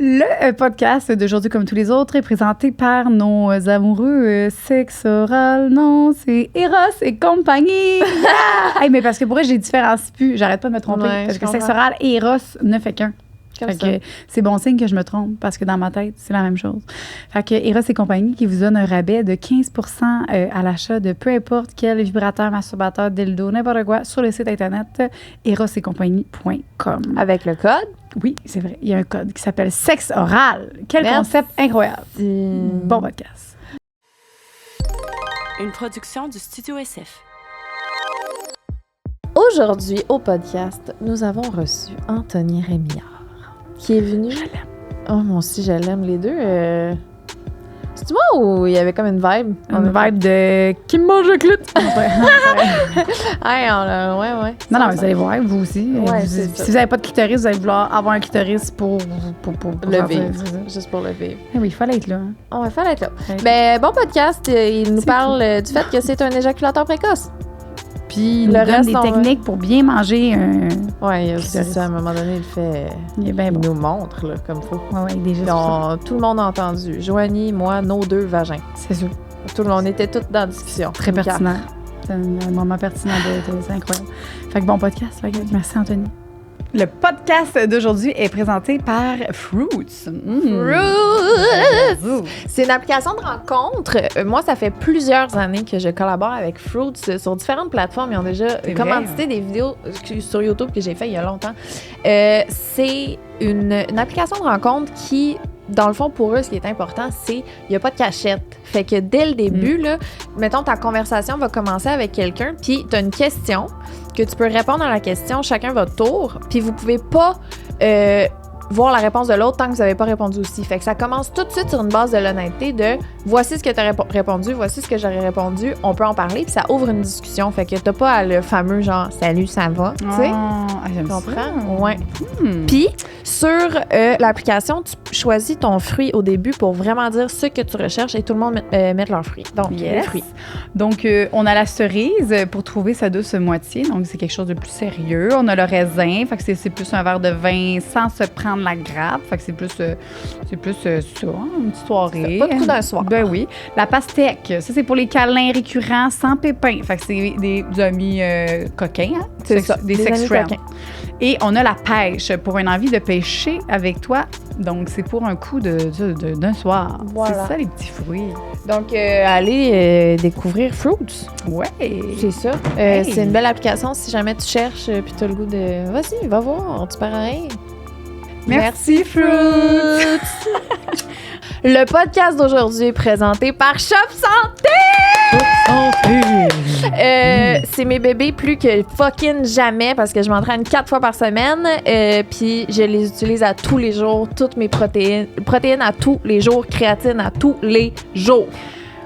Le podcast d'aujourd'hui, comme tous les autres, est présenté par nos amoureux sexe oral. Non, c'est Eros et compagnie. Hey, mais parce que pour vrai, je les différencie plus. J'arrête pas de me tromper. Ouais, parce que sexe oral et Eros ne fait qu'un. Fait ça. que c'est bon signe que je me trompe parce que dans ma tête, c'est la même chose. Fait que Eros et compagnie qui vous donne un rabais de 15 à l'achat de peu importe quel vibrateur, masturbateur, dildo, n'importe quoi sur le site internet erosetcompagnie.com. Avec le code. Oui, c'est vrai. Il y a un code qui s'appelle sexe oral. Quel Merci. concept incroyable. Bon podcast. Une production du Studio SF. Aujourd'hui, au podcast, nous avons reçu Anthony Rémillard, qui est venu... Je l'aime. Oh, moi aussi, je l'aime, les deux. C'est-tu moi ou il y avait comme une vibe? Une vibe de « qui me mange le clit ». Ouais, ouais. Non, non, mais vous allez voir, vous aussi. Ouais, Vous- c'est ça. si vous n'avez pas de clitoris, vous allez vouloir avoir un clitoris pour Le faire vivre. ça, c'est ça. Juste pour le vivre. Eh oui, il fallait être là. hein. On va faire être là. Ouais. Ben, bon podcast, il nous C'est parle du fait que c'est un éjaculateur précoce. Puis il Le nous donne reste, des on va- techniques pour bien manger un... Ouais, c'est Clitoris. ça. À un moment donné, il fait... Il est bien Il bon. nous montre, là, comme faut. Ouais, ouais, des gestes. Tout le monde a entendu. Joanie, moi, nos deux vagins. C'est sûr. Tout le monde, on était toutes dans la discussion. Très Nous quatre. pertinent. C'est un moment pertinent c'est incroyable. Fait que bon podcast. Fait que merci, Anthony. Le podcast d'aujourd'hui est présenté par Fruits. Fruits! C'est une application de rencontre. Moi, ça fait plusieurs années que je collabore avec Fruits sur différentes plateformes. Ils ont déjà C'est commandité des vidéos sur YouTube que j'ai fait il y a longtemps. C'est une application de rencontre qui, dans le fond, pour eux, ce qui est important, c'est qu'il n'y a pas de cachette. Fait que dès le début, là, mettons, ta conversation va commencer avec quelqu'un, puis tu as une question que tu peux répondre à la question chacun votre tour, puis vous pouvez pas voir la réponse de l'autre tant que vous n'avez pas répondu aussi. Fait que ça commence tout de suite sur une base de l'honnêteté de voici ce que tu as répondu, voici ce que j'aurais répondu, on peut en parler, puis ça ouvre une discussion. Fait que t'as pas le fameux genre salut, ça va, tu sais. J'aime Tu ça. comprends? Ouais. Hmm. Puis, sur l'application, tu choisis ton fruit au début pour vraiment dire ce que tu recherches et tout le monde met leurs fruits. Donc, les Yes. fruits. Donc, on a la cerise pour trouver sa douce moitié. Donc, c'est quelque chose de plus sérieux. On a le raisin. Fait que c'est plus un verre de vin sans se prendre la grappe. Fait que c'est plus ça, une petite soirée. Pas de coup d'un soir. Ben oui. La pastèque, ça, c'est pour les câlins récurrents sans pépins. Fait que c'est des amis coquins, hein? C'est ça, Des des sex amis friends. coquins. Et on a la pêche pour une envie de pêcher avec toi. Donc, c'est pour un coup d'un soir. Voilà. C'est ça, les petits fruits. Donc, allez découvrir Fruits. Ouais. C'est ça. Hey. C'est une belle application si jamais tu cherches puis tu as le goût de. Vas-y, va voir, tu perds rien. Merci, Fruits. Le podcast d'aujourd'hui est présenté par Shop Santé! C'est mes bébés plus que fucking jamais parce que je m'entraîne 4 fois par semaine puis je les utilise à tous les jours, toutes mes protéines à tous les jours, créatine à tous les jours.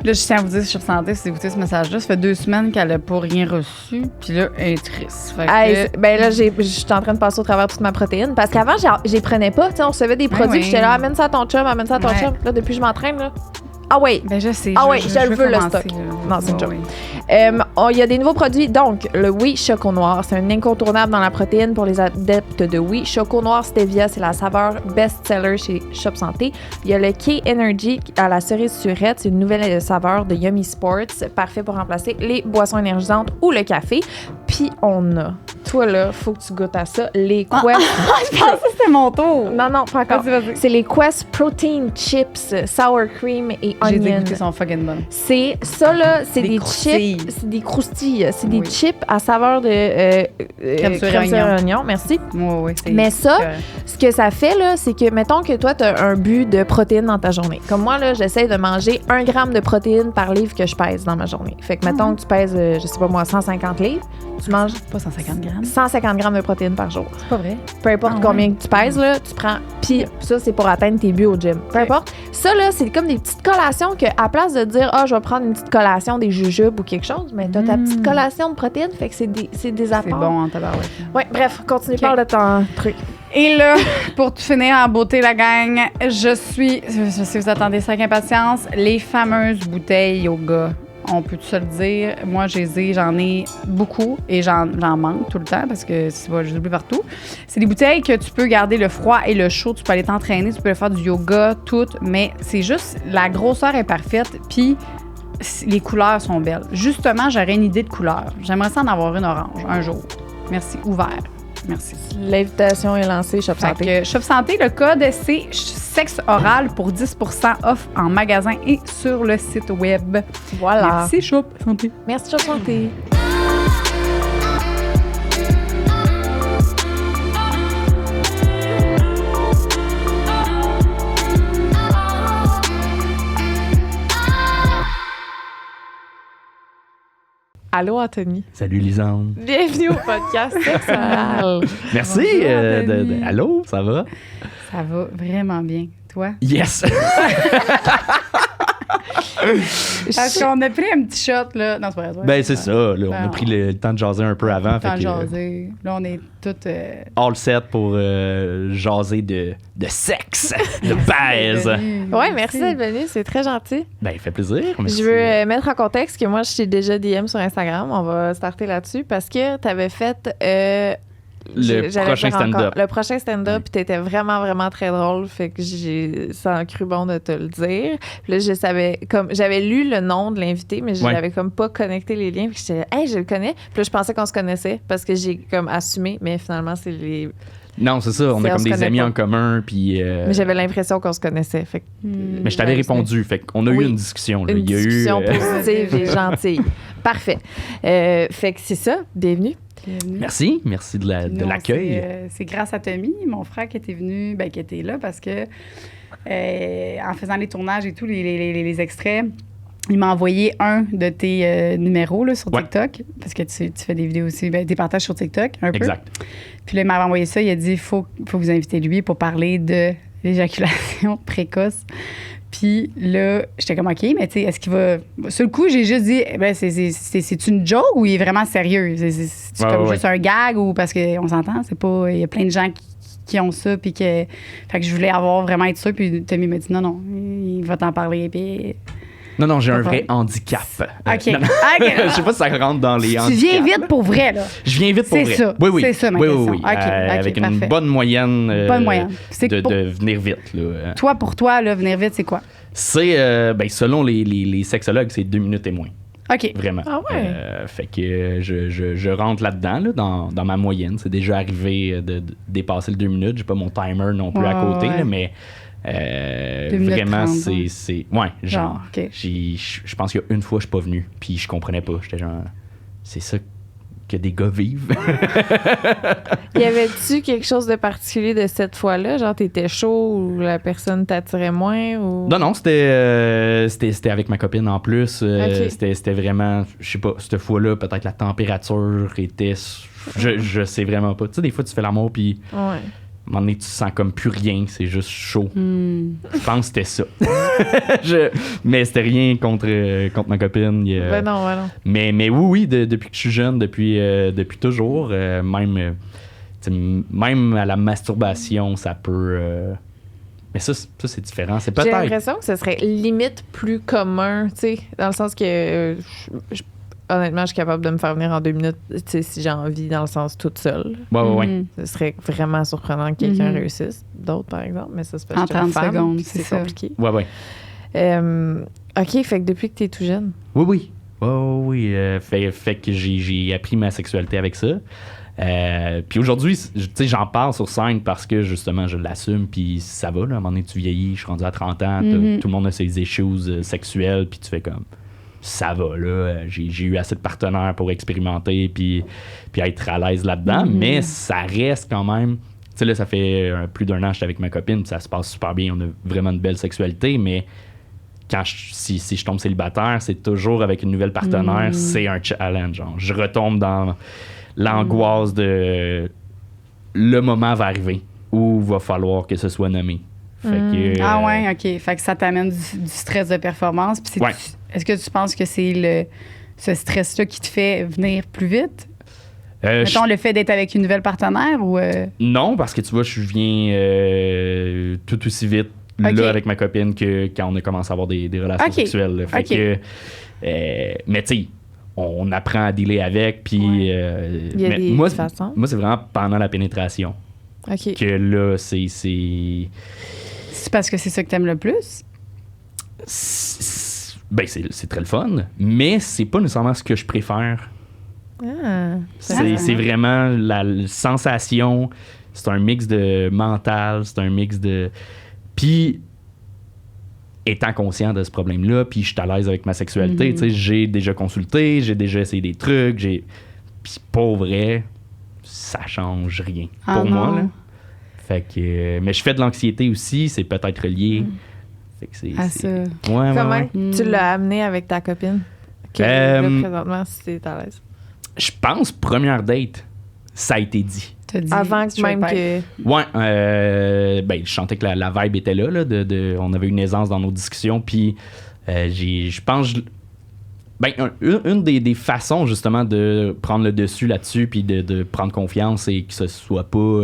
Là, je tiens à vous dire, sur Santé, si vous écoutez ce message-là, ça fait 2 semaines qu'elle n'a pas rien reçu, puis là, elle est triste. Fait que- Hey, ben là, je suis en train de passer au travers toute ma protéine parce qu'avant, j'y prenais pas. Tu sais, on recevait des produits, oui. puis j'étais là, amène ça à ton chum, amène ça à ton Ouais. chum. Là, depuis que je m'entraîne, là. Ah ouais. Ben, je sais. Ah oui, je le veux, le commencer, stock. là. Non, c'est une Ouais, joke. ouais. Il y a des nouveaux produits. Donc, le Oui Choco Noir, c'est un incontournable dans la protéine pour les adeptes de Oui. Choco Noir Stevia, c'est la saveur best-seller chez Shop Santé. Il y a le K-Energy à la cerise surette, c'est une nouvelle saveur de Yummy Sports, parfait pour remplacer les boissons énergisantes ou le café. Puis, on a, toi là, faut que tu goûtes à ça, les Quest. Je pensais que c'était mon tour. Non, pas encore. Vas-y. C'est les Quest Protein Chips, Sour Cream et J'ai Onion. dégoûté, sont fucking bonnes. C'est ça là, c'est Des des croustilles. chips, c'est des croustilles, c'est des Oui. chips à saveur de Crème sur crème sur oignon. oignon, merci. Oui, c'est. Mais ça, correct. ce que ça fait là, c'est que mettons que toi tu as un but de protéines dans ta journée. Comme moi là, j'essaie de manger 1 gramme de protéines par livre que je pèse dans ma journée. Fait que mettons que tu pèses je sais pas moi 150 livres, tu manges Pas 150 grammes. 150 grammes de protéines par jour. C'est pas vrai. Peu importe Ah, combien ouais. que tu pèses, là, tu prends. Puis ça, c'est pour atteindre tes buts au gym. Peu importe. Ça, là, c'est comme des petites collations que, à place de dire, je vais prendre une petite collation des jujubes ou quelque chose, mais t'as ta petite collation de protéines, fait que c'est des apports. C'est bon en tabarouette. Ouais, bref, continue, Ok. parle de ton truc. Et là, pour tout finir en beauté, la gang, je suis, si vous attendez ça avec impatience, les fameuses bouteilles yoga. on peut se le dire. Moi, j'en ai beaucoup et j'en manque tout le temps parce que je les oublie partout. C'est des bouteilles que tu peux garder le froid et le chaud. Tu peux aller t'entraîner, tu peux faire du yoga, tout. Mais c'est juste, la grosseur est parfaite. Puis les couleurs sont belles. Justement, j'aurais une idée de couleur. J'aimerais ça en avoir une orange un jour. Merci. Ouvert. Merci. L'invitation est lancée, Shop Fait Santé. que Shop Santé, le code, c'est sexe oral pour 10% off en magasin et sur le site web. Voilà. Merci Shop Santé. Merci, Shop Santé. Allô, Anthony. Salut, Lisande. Bienvenue au podcast Sexual. Merci. Bonjour, Anthony. Allô, ça va? Ça va vraiment bien. Toi? Yes! Parce qu'on a pris un petit shot, là. Non, c'est pas vrai. Ben, c'est ça. Là, on a Ben, pris le temps de jaser un peu avant. Temps de Fait que, jaser. Là, on est toutes... all set pour jaser de sexe, de baise. Ouais, merci d'être venu, c'est très gentil. Ben, il fait plaisir. Merci. Je veux mettre en contexte que moi, je t'ai déjà DM sur Instagram. On va starter là-dessus parce que tu avais fait Le prochain stand-up. Le prochain stand-up, Oui. puis t'étais vraiment, vraiment très drôle. Fait que ça a cru bon de te le dire. Puis là, je savais, comme, j'avais lu le nom de l'invité, mais je Ouais. n'avais comme pas connecté les liens. Puis j'étais, hey, je le connais. Puis là, je pensais qu'on se connaissait parce que j'ai comme assumé, mais finalement, c'est les. Non, c'est ça. On C'est- a on comme se des connaît amis pas. en commun. Puis, Mais j'avais l'impression qu'on se connaissait. Fait que mais je t'avais Ouais, répondu. Fait qu'on a Oui. eu une discussion. Là. une Il y a discussion eu. positive et gentille. Parfait. Fait que c'est ça. Bienvenue. Bienvenue. Merci. Merci de Nous, l'accueil. c'est grâce à Tommy, mon frère, qui était venu, qui était là parce que en faisant les tournages et tout, les extraits, il m'a envoyé un de tes numéros là, sur Ouais. TikTok parce que tu fais des vidéos aussi, des partages sur TikTok un peu. Exact. Puis là, il m'avait envoyé ça, il a dit faut vous inviter lui pour parler de l'éjaculation précoce. Puis là, j'étais comme, OK, mais tu sais, est-ce qu'il va. Sur le coup, j'ai juste dit, c'est une joke ou il est vraiment sérieux? C'est Ouais, comme ouais, juste un gag ou parce qu'on s'entend? C'est pas. Il y a plein de gens qui ont ça, puis que. Fait que je voulais vraiment être sûr, puis Tommy m'a dit, non, il va t'en parler, puis. Non, j'ai un Pas vrai grave. handicap. OK. Non, non. OK. Je sais pas si ça rentre dans les Tu handicaps. viens vite pour vrai, là. Je viens vite pour C'est vrai. ça. Oui, oui. C'est ça, ma oui, question. oui, oui. OK, OK, avec une parfait. bonne moyenne. Bonne moyenne. C'est de, pour- de venir vite. Là. Toi, pour toi, là, venir vite, c'est quoi? C'est, selon les sexologues, c'est 2 minutes et moins. OK. Vraiment. Ah ouais? Fait que je rentre là-dedans, là, dans ma moyenne. C'est déjà arrivé de dépasser le 2 minutes. J'ai pas mon timer non plus à Ouais, côté, ouais. là, mais 2 minutes vraiment, 30, c'est. Ouais, genre. OK. Je pense qu'il y a une fois, je suis pas venu. Puis je comprenais pas. J'étais genre. C'est ça que des gars vivent. Y avait-tu quelque chose de particulier de cette fois-là? Genre, t'étais chaud ou la personne t'attirait moins? Ou... Non, c'était avec ma copine en plus. Ok. C'était vraiment, je sais pas, cette fois-là, peut-être la température était. Je sais vraiment pas. Tu sais, des fois, tu fais l'amour, puis Ouais. à un moment donné, tu sens comme plus rien, c'est juste chaud. Je pense que c'était ça. Mais c'était rien contre ma copine. Ben non, ben non. Mais oui, depuis que je suis jeune, depuis toujours, même à la masturbation, ça peut. Mais ça, c'est différent. C'est J'ai peut-être. l'impression que ce serait limite plus commun, tu sais, dans le sens que honnêtement, je suis capable de me faire venir en 2 minutes, tu sais, si j'ai envie, dans le sens toute seule. Ouais. Mhm. Ce serait vraiment surprenant que quelqu'un Mhm. réussisse. D'autres, par exemple, mais ça, c'est parce En que je suis une 30 femme, secondes, puis c'est c'est ça. compliqué. Ouais. OK, fait que depuis que t'es tout jeune. Oui. Oui. Fait que j'ai appris ma sexualité avec ça. Puis aujourd'hui, tu sais, j'en parle sur scène parce que justement, je l'assume, puis ça va. Là, à un moment donné, tu vieillis, je suis rendu à 30 ans, tout le monde a ses issues sexuelles, puis tu fais comme. Ça va, là. J'ai eu assez de partenaires pour expérimenter puis être à l'aise là-dedans, mais ça reste quand même. Tu sais, là, ça fait plus d'1 an que j'étais avec ma copine, puis ça se passe super bien. On a vraiment une belle sexualité, mais si je tombe célibataire, c'est toujours avec une nouvelle partenaire, c'est un challenge. Genre. Je retombe dans l'angoisse de le moment va arriver où il va falloir que ce soit nommé. Fait que, Ah ouais, OK. Fait que ça t'amène du stress de performance. Puis Ouais. est-ce que tu penses que c'est ce stress-là qui te fait venir plus vite? Mettons, le fait d'être avec une nouvelle partenaire ou... Non, parce que tu vois, je viens tout aussi vite Ok. là avec ma copine que quand on a commencé à avoir des relations Ok. sexuelles. Là. Fait Ok. que, mais tu sais, on apprend à dealer avec. Puis, Il y a mais des moi, façons. moi, c'est vraiment pendant la pénétration OK. que là, c'est C'est parce que c'est ça que t'aimes le plus? ben, c'est très le fun, mais c'est pas nécessairement ce que je préfère. Ah. C'est vraiment la sensation. C'est un mix de mental, c'est un mix de. Puis, étant conscient de ce problème-là, puis je suis à l'aise avec ma sexualité, tu sais, j'ai déjà consulté, j'ai déjà essayé des trucs, puis pour vrai, ça change rien Ah pour moi, non. là. Fait que. Mais je fais de l'anxiété aussi, c'est peut-être relié. Fait que c'est. À c'est- ça. Ouais, ouais, Comment ouais. tu l'as amené avec ta copine? Que là, présentement, si t'es à l'aise. Je pense, première date, ça a été dit. T'as dit Avant straight même pipe. que... Ouais, ben, je sentais que la vibe était là, on avait une aisance dans nos discussions, puis je pense, ben, une des façons justement de prendre le dessus là-dessus, puis de prendre confiance et que ce soit pas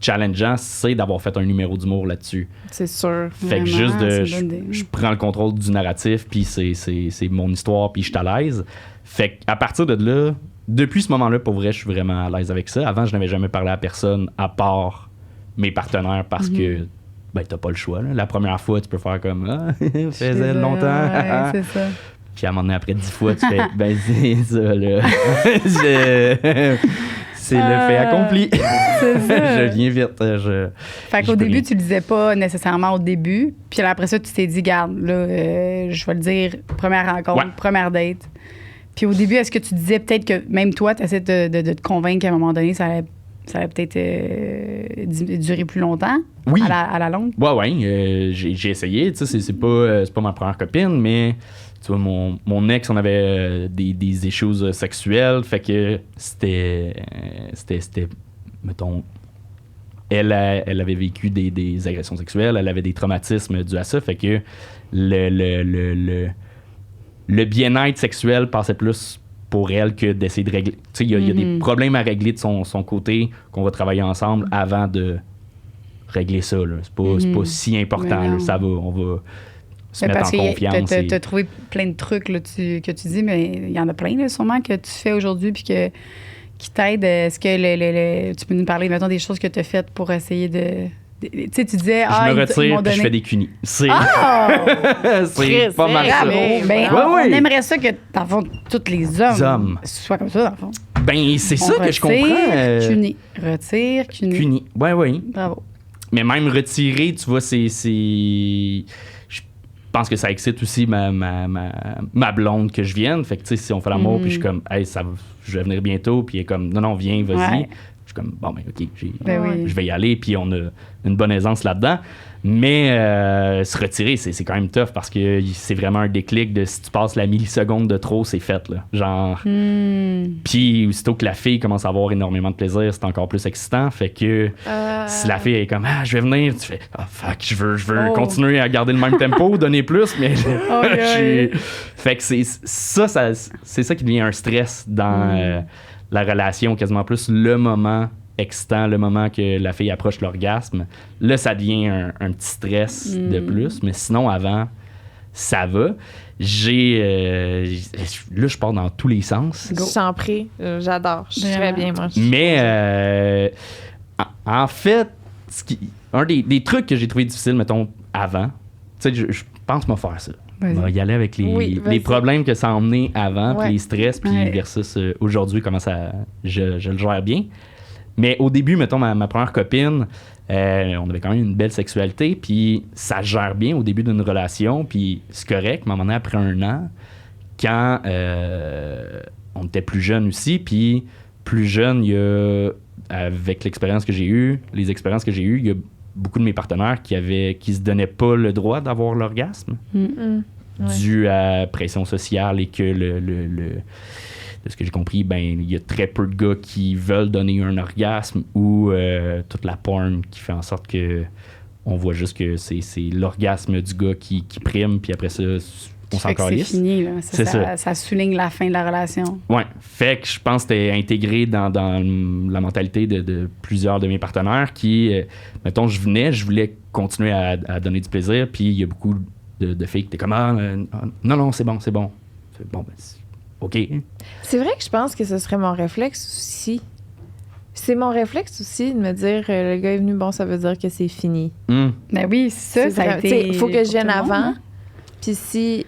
challengeant, c'est d'avoir fait un numéro d'humour là-dessus. C'est sûr. Fait que Vraiment, juste c'est je une bonne idée. je prends le contrôle du narratif, puis c'est mon histoire, puis je suis à l'aise. Fait qu'à partir de là, depuis ce moment-là, pour vrai, je suis vraiment à l'aise avec ça. Avant, je n'avais jamais parlé à personne à part mes partenaires parce que ben, t'as pas le choix. Là. La première fois, tu peux faire comme ah, faisait longtemps. Ouais, c'est ça. Puis à un moment donné, après 10 fois, tu fais ben c'est ça là. C'est le fait accompli. C'est ça. Je viens vite. Fait qu'au je peux début, rien. tu le disais pas nécessairement au début. Puis après ça, tu t'es dit, garde, là, je vais le dire, première rencontre, Ouais. première date. Puis au début, est-ce que tu disais peut-être que même toi, tu essaies de te convaincre qu'à un moment donné, ça allait peut-être durer plus longtemps Oui. à la longue? Ouais, j'ai essayé. Tu sais, c'est pas ma première copine, mais tu vois, mon ex, on avait des issues sexuelles. Fait que c'était mettons, elle avait vécu des agressions sexuelles, elle avait des traumatismes dus à ça. Fait que le bien-être sexuel passait plus pour elle que d'essayer de régler. Tu sais, il y a des problèmes à régler de son côté qu'on va travailler ensemble avant de régler ça. Là. C'est pas si important. Mais non. Là. Ça va, on va se mettre Parce en que confiance. t'as trouvé plein de trucs là, que tu dis, mais il y en a plein là, sûrement que tu fais aujourd'hui puis qui t'aident. Est-ce que tu peux nous parler, mettons, des choses que tu as faites pour essayer de... Tu sais, tu disais... Je me ils retire m'ont puis je donné... fais des cunis. C'est Chris, pas mal ça. Bravo! Ben, Ouais, on ouais. aimerait ça que, dans le fond, tous les hommes soient comme ça, dans le fond. Ben, c'est ça On que je comprends. retire, cuni. Retire, cuni. Cunis. Ouais. Bravo. Mais même retirer, tu vois, c'est... Je pense que ça excite aussi ma blonde que je vienne. Fait que, tu sais, si on fait l'amour, puis je suis comme, hey, je vais venir bientôt, puis elle est comme, non, viens, vas-y. Ouais. Je suis comme, bon, ben, OK, Ben oui. je vais y aller, puis on a une bonne aisance là-dedans. Mais se retirer, c'est quand même tough parce que c'est vraiment un déclic de si tu passes la milliseconde de trop, c'est fait, là. Genre. Puis, aussitôt que la fille commence à avoir énormément de plaisir, c'est encore plus excitant. Fait que si la fille est comme, ah, je vais venir, tu fais, ah, fuck, je veux continuer à garder le même tempo, donner plus, mais Fait que c'est ça qui devient un stress dans la relation, quasiment plus le moment excitant, le moment que la fille approche l'orgasme. Là, ça devient un petit stress de plus, mais sinon, avant, ça va. Là, je pars dans tous les sens. Je t'en prie, j'adore. Je suis très bien, moi. Mais en fait, un des trucs que j'ai trouvé difficile, mettons, avant, tu sais, je pense me faire ça. Vas-y. On va y aller avec Oui, vas-y. les problèmes que ça a emmené avant, Ouais. puis les stress, puis Ouais. versus aujourd'hui, comment je le gère bien. Mais au début, mettons, ma première copine, on avait quand même une belle sexualité, puis ça se gère bien au début d'une relation, puis c'est correct, mais à un moment donné, après 1 an, quand on était plus jeune aussi, puis plus jeune, il y a, avec l'expérience que j'ai eue, les expériences que j'ai eues, il y a beaucoup de mes partenaires qui se donnaient pas le droit d'avoir l'orgasme dû à pression sociale et que de ce que j'ai compris, ben il y a très peu de gars qui veulent donner un orgasme ou toute la porn qui fait en sorte que on voit juste que c'est l'orgasme du gars qui prime, puis après ça, on s'en Fait que c'est calisse. fini, là. C'est ça. Ça souligne la fin de la relation. Ouais. Fait que je pense que c'était intégré dans la mentalité de plusieurs de mes partenaires qui, mettons, je voulais continuer à donner du plaisir, puis il y a beaucoup de filles qui étaient comme non, c'est bon. C'est bon, ben, OK. C'est vrai que je pense que ce serait mon réflexe aussi. C'est mon réflexe aussi de me dire le gars est venu, bon, ça veut dire que c'est fini. Ben oui, ça a été. Il faut que je vienne pour tout le monde, avant. hein. Puis si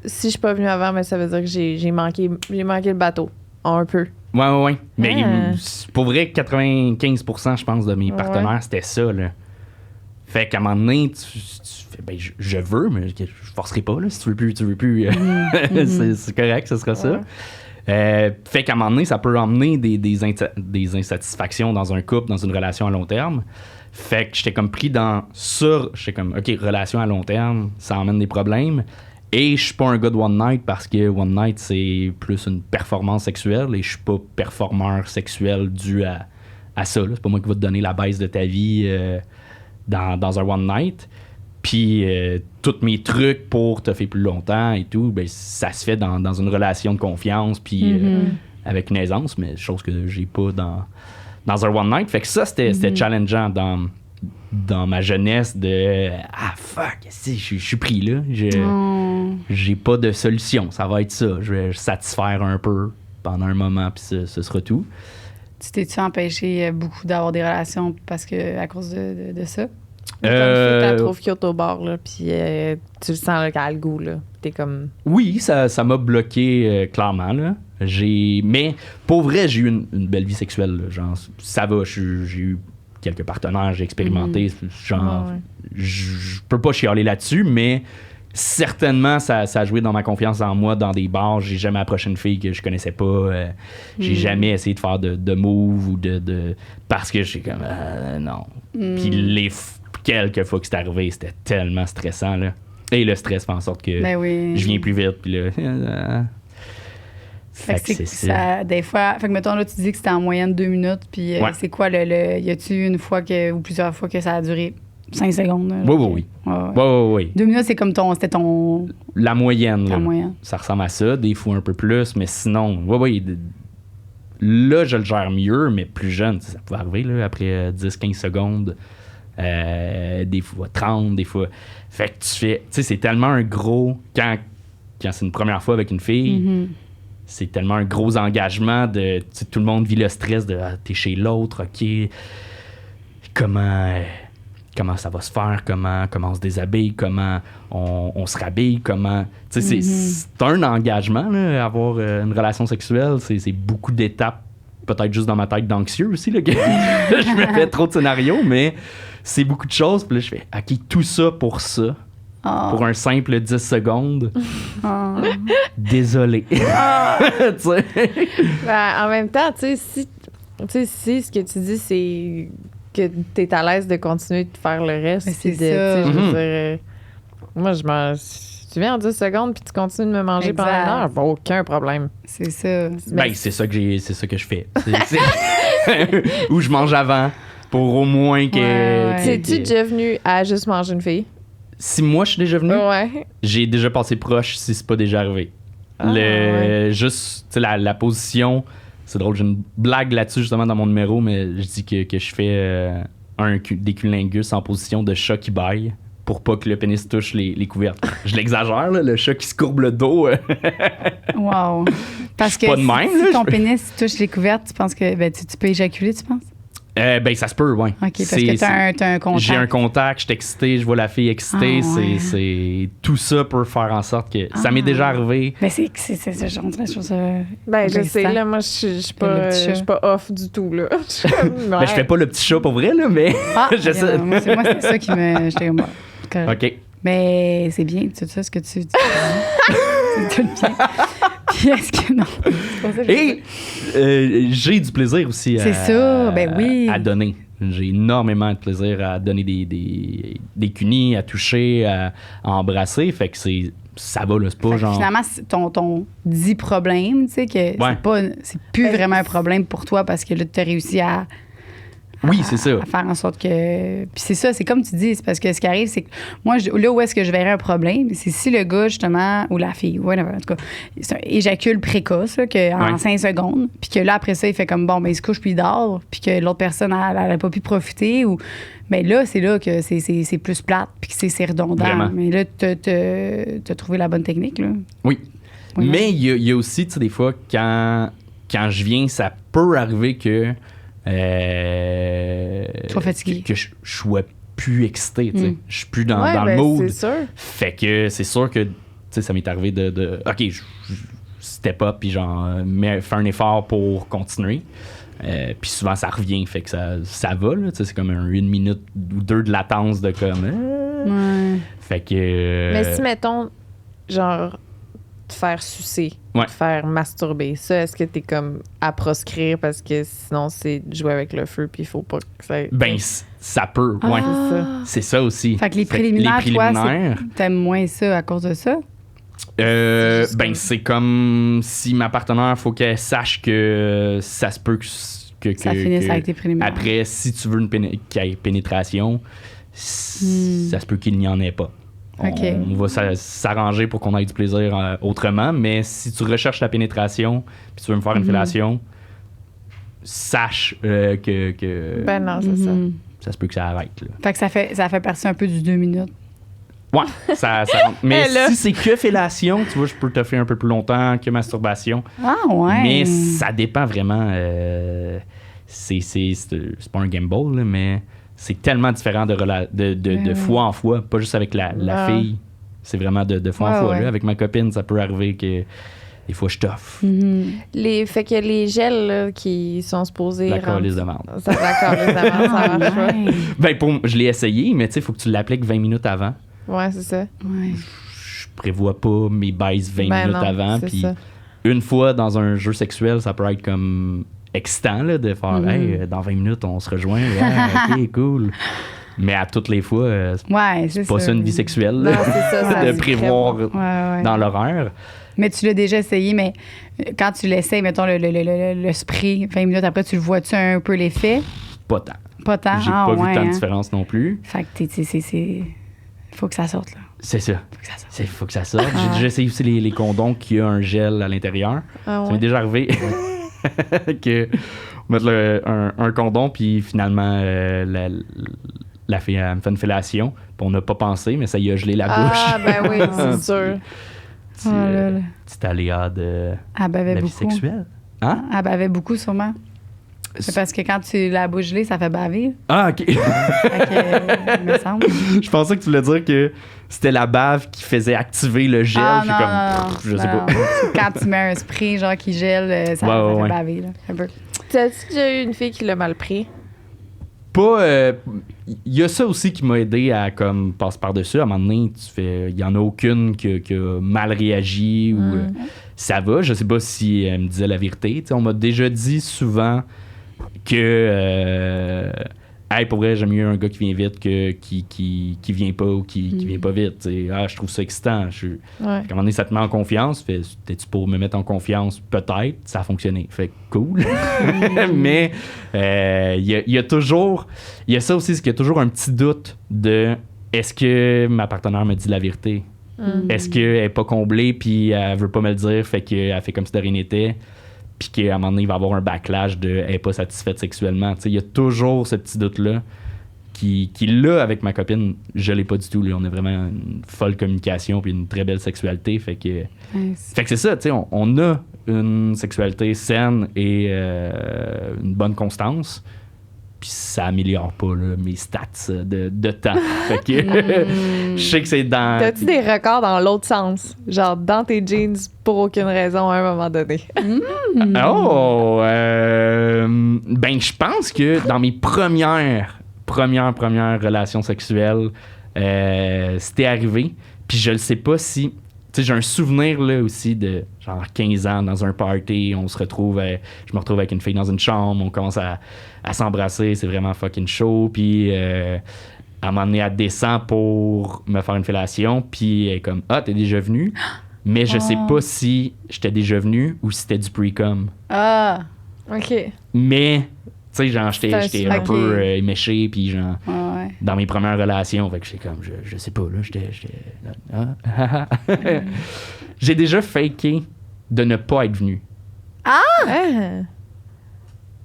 je suis pas venue avant, ben, ça veut dire que j'ai manqué le bateau. Un peu. Ouais. Mais Ah. pour vrai, 95%, je pense, de mes partenaires, c'était ça, là. Fait qu'à un moment donné, tu fais, ben, je veux, mais je forcerai pas, là. Si tu veux plus. C'est correct, ce sera ça. Fait qu'à un moment donné, ça peut emmener des insatisfactions dans un couple, dans une relation à long terme. Fait que j'étais comme pris dans ça. J'étais comme, OK, relation à long terme, ça emmène des problèmes. Et je suis pas un gars de one night parce que one night, c'est plus une performance sexuelle et je suis pas performeur sexuel dû à ça, là. C'est pas moi qui va te donner la baisse de ta vie dans un one night. Puis tous mes trucs pour te faire plus longtemps et tout, ben, ça se fait dans une relation de confiance puis avec une aisance, mais chose que j'ai pas dans un one night. Fait que ça, c'était challengeant dans ma jeunesse de fuck, si, je suis pris là. J'ai pas de solution. Ça va être ça. Je vais satisfaire un peu pendant un moment, puis ce sera tout. Tu t'es-tu empêché beaucoup d'avoir des relations à cause de ça? Tu la trouves cute au bord, là, puis tu le sens là, qu'elle a le goût, là. T'es comme... Oui, ça m'a bloqué clairement, là. Mais pour vrai, j'ai eu une belle vie sexuelle, là. Genre, ça va, j'ai eu quelques partenaires, j'ai expérimenté. Genre, je peux pas chialer là-dessus, mais certainement, ça a joué dans ma confiance en moi, dans des bars. J'ai jamais approché une fille que je connaissais pas. J'ai jamais essayé de faire de move ou de parce que j'ai comme non. Puis quelques fois que c'est arrivé, c'était tellement stressant, là. Et le stress fait en sorte que je viens plus vite. Puis là, fait que c'est ça. Des fois, fait que mettons là, tu dis que c'était en moyenne 2 minutes. Puis c'est quoi y a-tu une fois ou plusieurs fois que ça a duré 5 secondes? Là, oui. Oui. 2 minutes, c'est comme c'était ton... La moyenne. La là. moyenne. Ça ressemble à ça. Des fois un peu plus, mais sinon, là, je le gère mieux, mais plus jeune, ça pouvait arriver là, après 10-15 secondes. Des fois 30, des fois... Fait que tu fais... Tu sais, c'est tellement un gros... Quand c'est une première fois avec une fille, c'est tellement un gros engagement de... Tout le monde vit le stress de t'es chez l'autre, OK, comment ça va se faire, comment on se déshabille, comment on se rhabille, comment... Tu sais, c'est un engagement, là, avoir une relation sexuelle. C'est beaucoup d'étapes, peut-être juste dans ma tête d'anxieux aussi, là, que je me fais trop de scénarios, mais c'est beaucoup de choses. Puis là, je fais, OK, tout ça pour ça. Pour un simple 10 secondes. Désolé. Tu sais. Ben, en même temps, tu sais, si ce que tu dis, c'est que tu es à l'aise de continuer de faire le reste. Mais c'est puis je ça. veux dire, moi, tu viens en 10 secondes puis tu continues de me manger pendant une heure, pas aucun problème. C'est ça. Ben, c'est ça que je fais. Ou je mange avant pour au moins que... Es-tu déjà venu à juste manger une fille? Si moi, je suis déjà venu, Ouais. j'ai déjà passé proche si c'est pas déjà arrivé. Juste, tu sais, la position... C'est drôle, j'ai une blague là-dessus justement dans mon numéro, mais je dis que je fais des cunnilingus en position de chat qui baille pour pas que le pénis touche les couvertes. Je l'exagère, là, le chat qui se courbe le dos. Wow. Parce que pas de même, si là, ton pénis touche les couvertes, tu penses que tu peux éjaculer, tu penses? Ben, ça se peut, oui. OK, parce que t'as un contact. J'ai un contact, je suis excité, je vois la fille excitée. C'est tout ça peut faire en sorte que... Ça m'est déjà arrivé. Ben, c'est genre, je trouve ça... Ben, je sais, là, moi, je suis pas off du tout, là. Ben, je fais pas le petit chat pour vrai, là, mais... je sais. Moi, c'était ça qui me... J'étais comme... OK. Mais c'est bien, tu sais ce que tu dis. C'est tout bien. Puis est-ce que non? Et j'ai du plaisir aussi à donner. J'ai énormément de plaisir à donner des cunis, à toucher, à embrasser. Fait que ça va, là, c'est pas genre... Finalement, ton dit problème, tu sais, que c'est plus vraiment un problème pour toi parce que là, tu as réussi à Oui, c'est ça. À faire en sorte que. Puis c'est ça, c'est comme tu dis, c'est parce que ce qui arrive, c'est que moi, là où est-ce que je verrais un problème, c'est si le gars, justement, ou la fille, whatever, en tout cas, c'est un éjacule précoce, là, en 5 secondes, puis que là, après ça, il fait comme bon, ben, il se couche puis il dort, puis que l'autre personne, elle n'a pas pu profiter, ou. Mais là, c'est là que c'est plus plate, puis que c'est redondant. Vraiment. Mais là, t'as trouvé la bonne technique, là. Oui. Oui. Mais il y a aussi, tu sais, des fois, quand je viens, ça peut arriver que. Trop fatigué. Que je sois plus excité, tu sais. Je suis plus dans ben, le mood. c'est sûr. Fait que c'est sûr que, tu sais, ça m'est arrivé de OK, je step up, puis genre, faire un effort pour continuer. Puis souvent, ça revient, fait que ça va, là. Tu sais, c'est comme une minute ou deux de latence de comme. Ouais. Fait que. Mais si, mettons, genre, te faire sucer, Ouais. te faire masturber, ça, est-ce que t'es comme à proscrire parce que sinon, c'est de jouer avec le feu puis il faut pas que ça... Ben, ça peut, ouais. Ah. C'est ça aussi. Fait que les préliminaires, toi, t'aimes moins ça à cause de ça? Ben, c'est comme si ma partenaire, faut qu'elle sache que ça se peut que Ça finisse avec tes préliminaires. après, si tu veux qu'il y ait pénétration, ça se peut qu'il n'y en ait pas. OK. On va s'arranger pour qu'on ait du plaisir autrement, mais si tu recherches la pénétration puis tu veux me faire une fellation, sache que Ben non, c'est ça. ça se peut que ça arrête. Là. Fait que ça fait partie un peu du 2 minutes. Ouais, ça rentre. Mais Et là? si c'est que fellation, tu vois, je peux te faire un peu plus longtemps que masturbation. Ah, ouais. Mais ça dépend vraiment. C'est pas un gamble, là, mais c'est tellement différent de fois en fois, pas juste avec la Ah. fille. C'est vraiment de fois en Ouais, fois. ouais. Là. Avec ma copine, ça peut arriver que des fois je t'offre. Fait que les gels là, qui sont supposés... La rendre- calice de merde. Ça, la calice de merde, ça marche pas. Ouais. Ben, je l'ai essayé, mais tu sais, il faut que tu l'appliques 20 minutes avant. Ouais, c'est ça. Ouais. Je prévois pas mes baises 20 Ben minutes non, avant. c'est Puis ça. une fois dans un jeu sexuel, ça peut être comme excitant là, de faire hey, dans 20 minutes, on se rejoint. Ouais, ok, cool. Mais à toutes les fois, Ouais, c'est c'est pas ça une vie sexuelle là, Non, c'est ça, ça de se prévoir Ouais, ouais. dans l'horaire. Mais tu l'as déjà essayé, mais quand tu l'essayes, mettons le spray, 20 minutes après, tu le vois-tu un peu l'effet? Pas tant. Pas tant. J'ai Ah, pas ouais, vu tant de hein. différence non plus. Fait que c'est. Faut que ça sorte, là. C'est ça. Faut que ça sorte. Il faut que ça sorte. J'ai déjà essayé aussi les condoms qui ont un gel à l'intérieur. Ah Ça ouais. m'est déjà arrivé que mettre un condom, puis finalement, la fille elle me fait une fellation. Puis on n'a pas pensé, mais ça y a gelé la bouche. Ah, ben oui, c'est sûr. Petit, Oh là là. petit aléa de Elle bavait la vie beaucoup. sexuelle. Hein? Elle bavait beaucoup, sûrement. C'est parce que quand tu la bouche gelée, ça fait baver. Ah, OK. Fait que, il me semble. Je pensais que tu voulais dire que c'était la bave qui faisait activer le gel. Ah, Je non, suis comme, non, je sais non. pas. C'est quand tu mets un spray genre qui gèle, ça, Ouais, ça ouais, fait ouais. baver, là, un peu. T'as-tu déjà eu une fille qui l'a mal pris? Pas. Il y a ça aussi qui m'a aidé à comme passer par-dessus. À un moment donné, il y en a aucune qui a mal réagi ou ça va. Je sais pas si elle me disait la vérité. Tu sais, on m'a déjà dit souvent que hey, pour vrai, j'aime mieux un gars qui vient vite que qui vient pas ou qui vient pas vite. Tu sais. Ah, je trouve ça excitant. Ouais. À un moment donné, ça te met en confiance. T'es-tu pour me mettre en confiance? Peut-être. Ça a fonctionné. Fait que cool. Mais il y a toujours... Il y a ça aussi, c'est qu'il y a toujours un petit doute de est-ce que ma partenaire me dit la vérité? Est-ce qu'elle est pas comblée puis elle veut pas me le dire, fait qu'elle fait comme si de rien n'était? Puis qu'à un moment donné, il va y avoir un backlash de elle n'est pas satisfaite sexuellement. Tu sais, il y a toujours ce petit doute-là qui là, avec ma copine, je l'ai pas du tout. Là. On a vraiment une folle communication puis une très belle sexualité. Fait que c'est ça, tu sais, on a une sexualité saine et une bonne constance. Puis ça améliore pas là, mes stats de temps. Fait que je sais que c'est dans... T'as-tu des records dans l'autre sens? Genre dans tes jeans pour aucune raison à un moment donné. Oh! Ben, je pense que dans mes premières relations sexuelles, c'était arrivé. Puis je ne sais pas si... Tu sais, j'ai un souvenir là aussi de genre 15 ans dans un party, on se retrouve, je me retrouve avec une fille dans une chambre, on commence à s'embrasser, c'est vraiment fucking chaud. Puis à un moment donné, elle descend pour me faire une fellation, puis elle est comme « Ah, t'es déjà venu? » Mais je sais pas si j'étais déjà venu ou si c'était du pre-com. Ah! OK. Mais, tu sais, genre, j'étais un ok. peu éméché, puis genre, Ouais. dans mes premières relations, fait que j'étais comme, je sais pas, là, j'étais ah. J'ai déjà faké de ne pas être venu. Ah!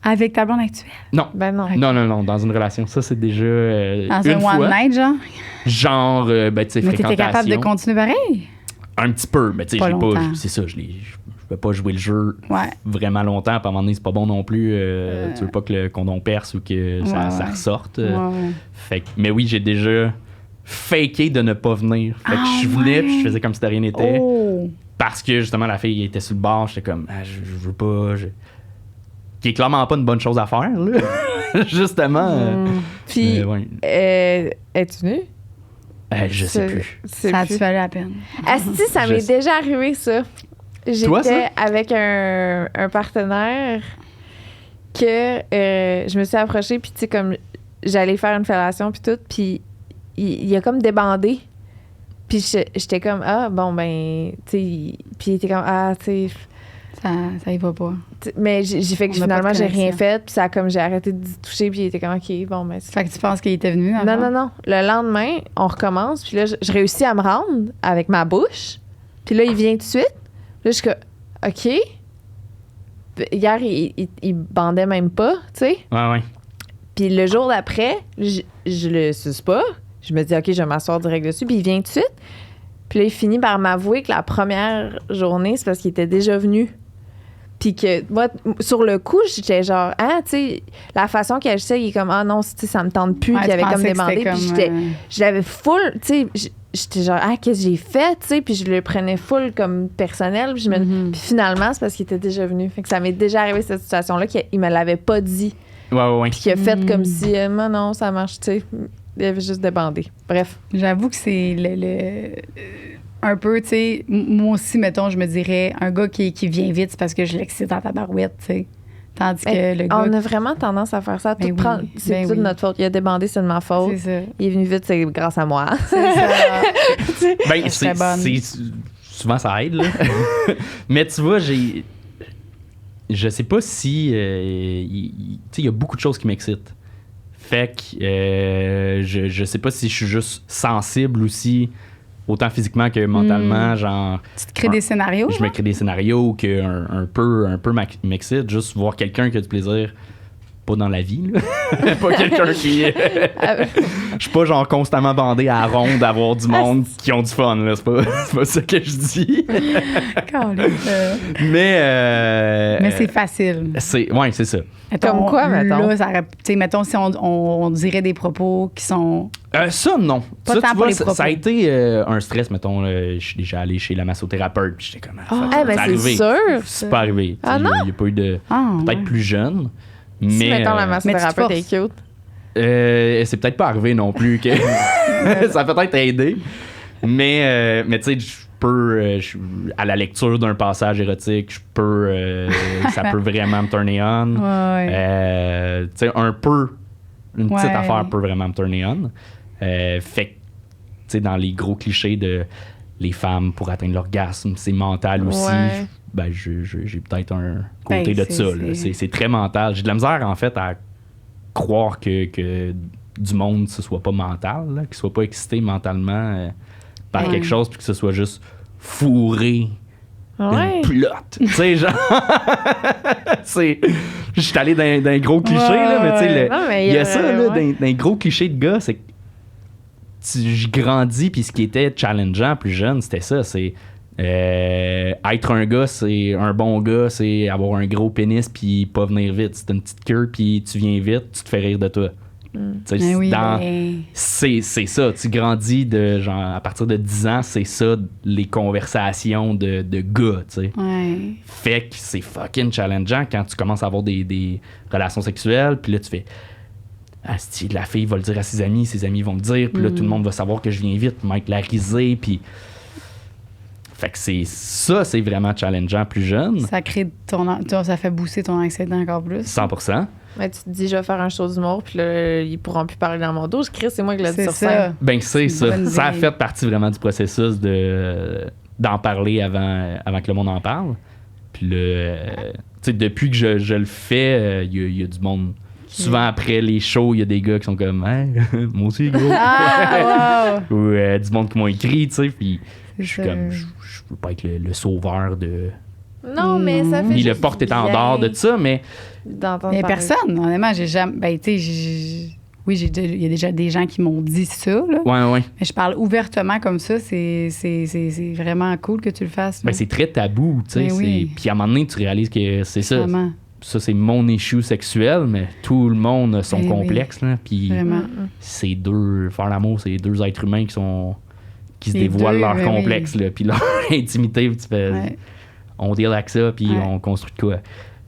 Avec ta blonde actuelle. Non. Ben non. Non, dans une relation. Ça, c'est déjà Dans une un fois. one night, genre. Genre, ben, tu sais, Mais t'étais fréquentation. capable de continuer pareil? Un petit peu, mais tu sais, Pas j'ai longtemps. pas. C'est ça, je peux pas jouer le jeu Ouais. vraiment longtemps. Puis à un moment donné, c'est pas bon non plus. Tu veux pas que le condom perce ou que ça Ouais. ressorte. Ouais. Fait que, mais oui, j'ai déjà faké de ne pas venir. Fait que je venais, puis je faisais comme si de rien n'était. Oh! Parce que justement, la fille était sur le bord. J'étais comme, je veux pas. Qui est clairement pas une bonne chose à faire, là. Justement. Puis, ouais. es-tu venue? Je sais plus. Ça a-tu fallu la peine? Asti, ça Je m'est sais. déjà arrivé, ça. Toi, ça? J'étais avec un partenaire que je me suis approchée, puis tu sais, comme j'allais faire une fellation, puis tout, puis il a comme débandé. Puis j'étais comme, ah, bon, ben, tu sais, puis il était comme, ah, tu sais. Ça y va pas. Mais j'ai fait que On n'a pas finalement, de j'ai rien connexion. fait, puis ça a comme, j'ai arrêté de toucher, puis il était comme, OK, bon, ben, Fait que tu penses qu'il était venu? dans le non, fond? non. Le lendemain, on recommence. Puis là, je réussis à me rendre avec ma bouche. Puis là, il vient tout de suite. Là, je suis comme, OK. Puis hier, il bandait même pas, tu sais. Ouais. Puis le jour d'après, je le suce pas. Je me dis, OK, je vais m'asseoir direct dessus. Puis il vient tout de suite. Puis là, il finit par m'avouer que la première journée, c'est parce qu'il était déjà venu. Puis que moi, sur le coup, j'étais genre, ah, tu sais, la façon qu'il agissait, il est comme, ah non, tu sais, ça me tente plus. Ouais, Puis il tu avait comme pensais que demandé. c'était Puis comme, je l'avais full, tu sais, j'étais genre, ah, qu'est-ce que j'ai fait, tu sais. Puis je le prenais full comme personnel. Puis, puis finalement, c'est parce qu'il était déjà venu. Fait que ça m'est déjà arrivé cette situation-là qu'il me l'avait pas dit. Ouais. Puis qu'il a fait comme si, moi, non, ça marche, tu sais. Il avait juste débandé. Bref. J'avoue que c'est un peu, tu sais, moi aussi, mettons, je me dirais, un gars qui vient vite, c'est parce que je l'excite dans ta barouette, tu sais. Tandis que le gars... On a vraiment tendance à faire ça. Ben Tout oui, c'est ben toute oui. notre faute. Il a débandé, c'est de ma faute. C'est ça. Il est venu vite, c'est grâce à moi. C'est ça. Ben, Je serais bonne. souvent, ça aide, là. Mais tu vois, je sais pas si... tu sais, il y a beaucoup de choses qui m'excitent. Fait que je sais pas si je suis juste sensible aussi, autant physiquement que mentalement, genre... Tu te crées des scénarios? Je me crée des scénarios que un peu m'excite, juste voir quelqu'un qui a du plaisir, pas dans la vie, là. Pas quelqu'un qui... Je suis pas genre constamment bandé à la ronde d'avoir du monde qui ont du fun, là. C'est pas ça que je dis. Mais c'est facile. Ouais, c'est ça. Mettons, Comme quoi, mettons? Là, ça aurait- tu sais, mettons, si on dirait des propos qui sont... Ça, non. Pas Ça, tant tu pour vois, les ça propos. a été un stress, mettons. Je suis déjà allé chez la massothérapeute, puis j'étais comme... ben c'est sûr. C'est pas arrivé. Ah, Il non? n'y a pas eu de... Ah, Peut-être ouais. plus jeune. Si, Mais, mettons, la mais tu te massothérapeute est forces. cute. c'est peut-être pas arrivé non plus que ça a peut-être aidé. Mais tu sais, je peux à la lecture d'un passage érotique, je peux ça peut vraiment me turner on. Ouais. Tu sais, un peu une petite Ouais. affaire peut vraiment me turner on. Fait que tu sais, dans les gros clichés de les femmes pour atteindre l'orgasme, c'est mental aussi. Ouais. Ben, j'ai peut-être un côté Ben, de ça. Là. C'est très mental. J'ai de la misère, en fait, à croire que du monde, ce soit pas mental, là, qu'il soit pas excité mentalement par Ouais. quelque chose, puis que ce soit juste fourré Ouais. une plotte. Tu sais, genre... Je suis allé dans un gros cliché, là, mais tu sais, Ouais. Non, mais il y a ça, là, ouais. dans un gros cliché de gars, c'est que je grandis, puis ce qui était challengeant plus jeune, c'était ça, c'est... être un gars, c'est un bon gars, c'est avoir un gros pénis puis pas venir vite. C'est une petite queue puis tu viens vite, tu te fais rire de toi. Tu sais, Ben oui, dans- ben- c'est ça. Tu grandis de genre à partir de 10 ans, c'est ça les conversations de gars, tu sais. Ouais. Fait que c'est fucking challengeant quand tu commences à avoir des relations sexuelles, puis là tu fais asti, la fille va le dire à ses amis vont le dire, puis là tout le monde va savoir que je viens vite, m'être la risée, puis fait que c'est vraiment challengeant plus jeune. Ça crée ça fait booster ton anxiété encore plus. 100%. Mais tu te dis, je vais faire un show d'humour, puis là, ils pourront plus parler dans mon dos. Je crie, c'est moi qui l'ai dit C'est sur ça. scène. Ben c'est C'est une ça. bonne Ça a idée. fait partie vraiment du processus d'en parler avant que le monde en parle. Puis tu sais, depuis que je le fais, il y a du monde souvent après les shows, il y a des gars qui sont comme hey, moi aussi, gros. Ah, wow! Ou du monde qui m'ont écrit, tu sais. Puis je suis ça. comme, je veux pas être le sauveur de. Non, mais ça fait Ni le juste porte-étendard de bien ça, mais. d'entendre Mais parler. personne, honnêtement, j'ai jamais. Ben, tu sais, oui, il y a déjà des gens qui m'ont dit ça, là. Ouais. Mais je parle ouvertement comme ça. C'est vraiment cool que tu le fasses. là. Ben, c'est très tabou, tu sais. Mais oui. Puis à un moment donné, tu réalises que c'est ça. Vraiment. Ça, c'est mon issue sexuel, mais tout le monde a son Ben oui. complexe, là. Puis Vraiment. c'est faire l'amour, c'est deux êtres humains qui se Les dévoilent deux, leur ben complexe, là, puis leur intimité, puis tu fais, Ouais. on deal avec ça, puis Ouais. on construit de quoi.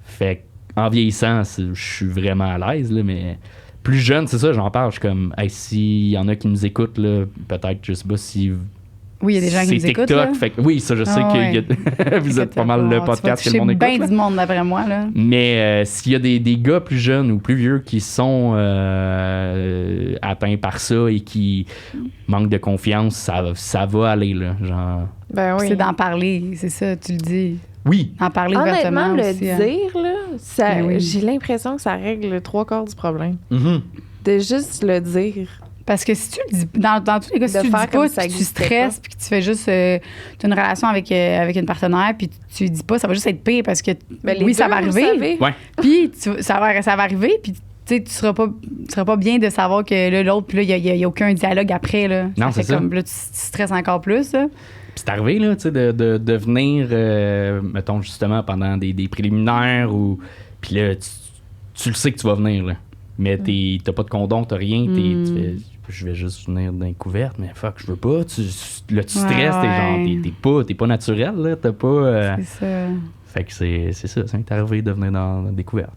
Fait en vieillissant, je suis vraiment à l'aise, là, mais plus jeune, c'est ça, j'en parle, je suis comme, hey, s'il y en a qui nous écoutent, là, peut-être, je sais pas si... Oui, il y a des gens qui nous c'est écoutent. TikTok, là. fait que, oui, ça, je sais Ah, que ouais. vous êtes pas mal le podcast que le C'est monde écoute. bien là. du monde, d'après moi. Là. Mais s'il y a des gars plus jeunes ou plus vieux qui sont atteints par ça et qui manquent de confiance, ça va aller, là. Genre... Ben oui. C'est d'en parler, c'est ça, tu le dis. Oui, En parler Honnêtement, ouvertement le aussi. hein. dire, là, ça, Ben oui. j'ai l'impression que ça règle 3/4 du problème. mhm. De juste le dire. Parce que si tu le dis, dans tous les cas, si De tu le faire dis comme pas, si ça puis tu existait stresses, puis que tu fais juste. Tu as une relation avec une partenaire, puis tu lui dis pas, ça va juste être pire parce que Ben, les oui, ça deux, va vous arriver. savez. Ouais. Puis ça va arriver, puis tu sais, tu seras pas bien de savoir que là, l'autre, puis là, il y a aucun dialogue après. Là. Non, fait c'est ça. Comme, là, tu stresses encore plus. Là. Puis c'est arrivé, là, tu sais, de venir, mettons, justement, pendant des préliminaires ou... Puis là, tu le sais que tu vas venir, là. Mais t'as pas de condom, t'as rien, tu fais... Je vais juste venir d'un couvert, mais fuck, je veux pas. Là, tu stresses, Ouais. t'es pas naturel, là. T'as pas... C'est ça. Fait que c'est ça, c'est arrivé de venir dans la découverte.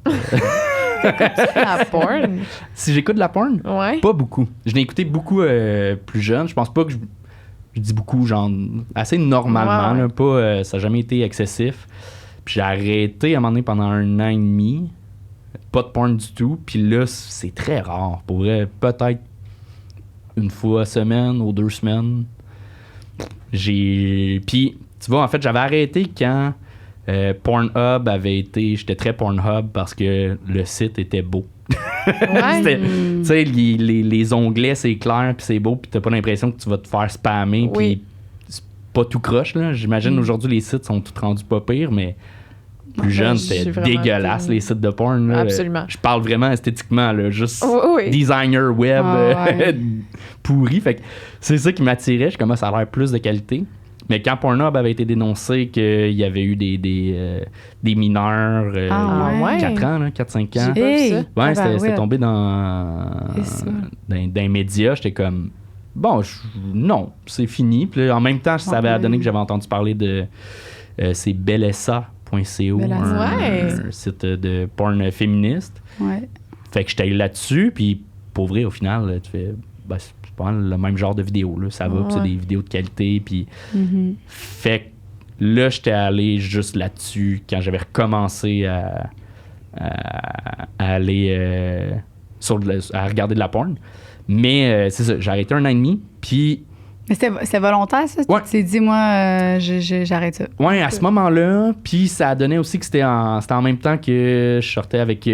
La porn. Si j'écoute de la porn, Ouais. pas beaucoup. Je l'ai écouté beaucoup plus jeune. Je pense pas que je dis beaucoup, genre, assez normalement. Ouais. Là, pas, ça n'a jamais été excessif. Puis j'ai arrêté à un moment donné pendant 1 an et demi. Pas de porn du tout. Puis là, c'est très rare. Pour vrai, peut-être une fois semaine ou 2 semaines. Puis, tu vois, en fait, j'avais arrêté quand Pornhub avait été... J'étais très Pornhub parce que le site était beau. Ouais. Tu sais, les onglets, c'est clair, puis c'est beau, puis t'as pas l'impression que tu vas te faire spammer, Oui. puis c'est pas tout croche, là. J'imagine aujourd'hui, les sites sont tous rendus pas pires, mais plus jeune, je suis c'était vraiment dégueulasse, été- les sites de porn. Là. Absolument. Je parle vraiment esthétiquement, là, juste Oui, oui. designer web Ah, ouais. pourri. Fait que c'est ça qui m'attirait. Je suis comme ça a l'air plus de qualité. Mais quand Pornhub avait été dénoncé qu'il y avait eu des mineurs Ah, ouais. 4 ans, 4-5 ans. J'ai pas vu ça. Ouais, Ah, ben, c'était ouais. tombé dans C'est ça. dans les médias. J'étais comme, bon, non, c'est fini. Puis là, en même temps, ça avait Ouais. donné que j'avais entendu parler de c'est bellessa.co, Bellessa. Ouais. un site de porn féministe. Ouais. Fait que j'étais allé là-dessus, puis pour vrai, au final, là, tu fais, ben, c'est pas mal le même genre de vidéo, là. Ça va, puis c'est Ouais. des vidéos de qualité, puis Mhm. fait que là, j'étais allé juste là-dessus quand j'avais recommencé à aller à regarder de la porn. Mais c'est ça, j'ai arrêté 1 an et demi, puis Mais c'était volontaire, ça? Ouais. Tu t'es dit, moi, j'arrête ça. ouais, à ce moment-là, puis ça a donné aussi que c'était en même temps que je sortais avec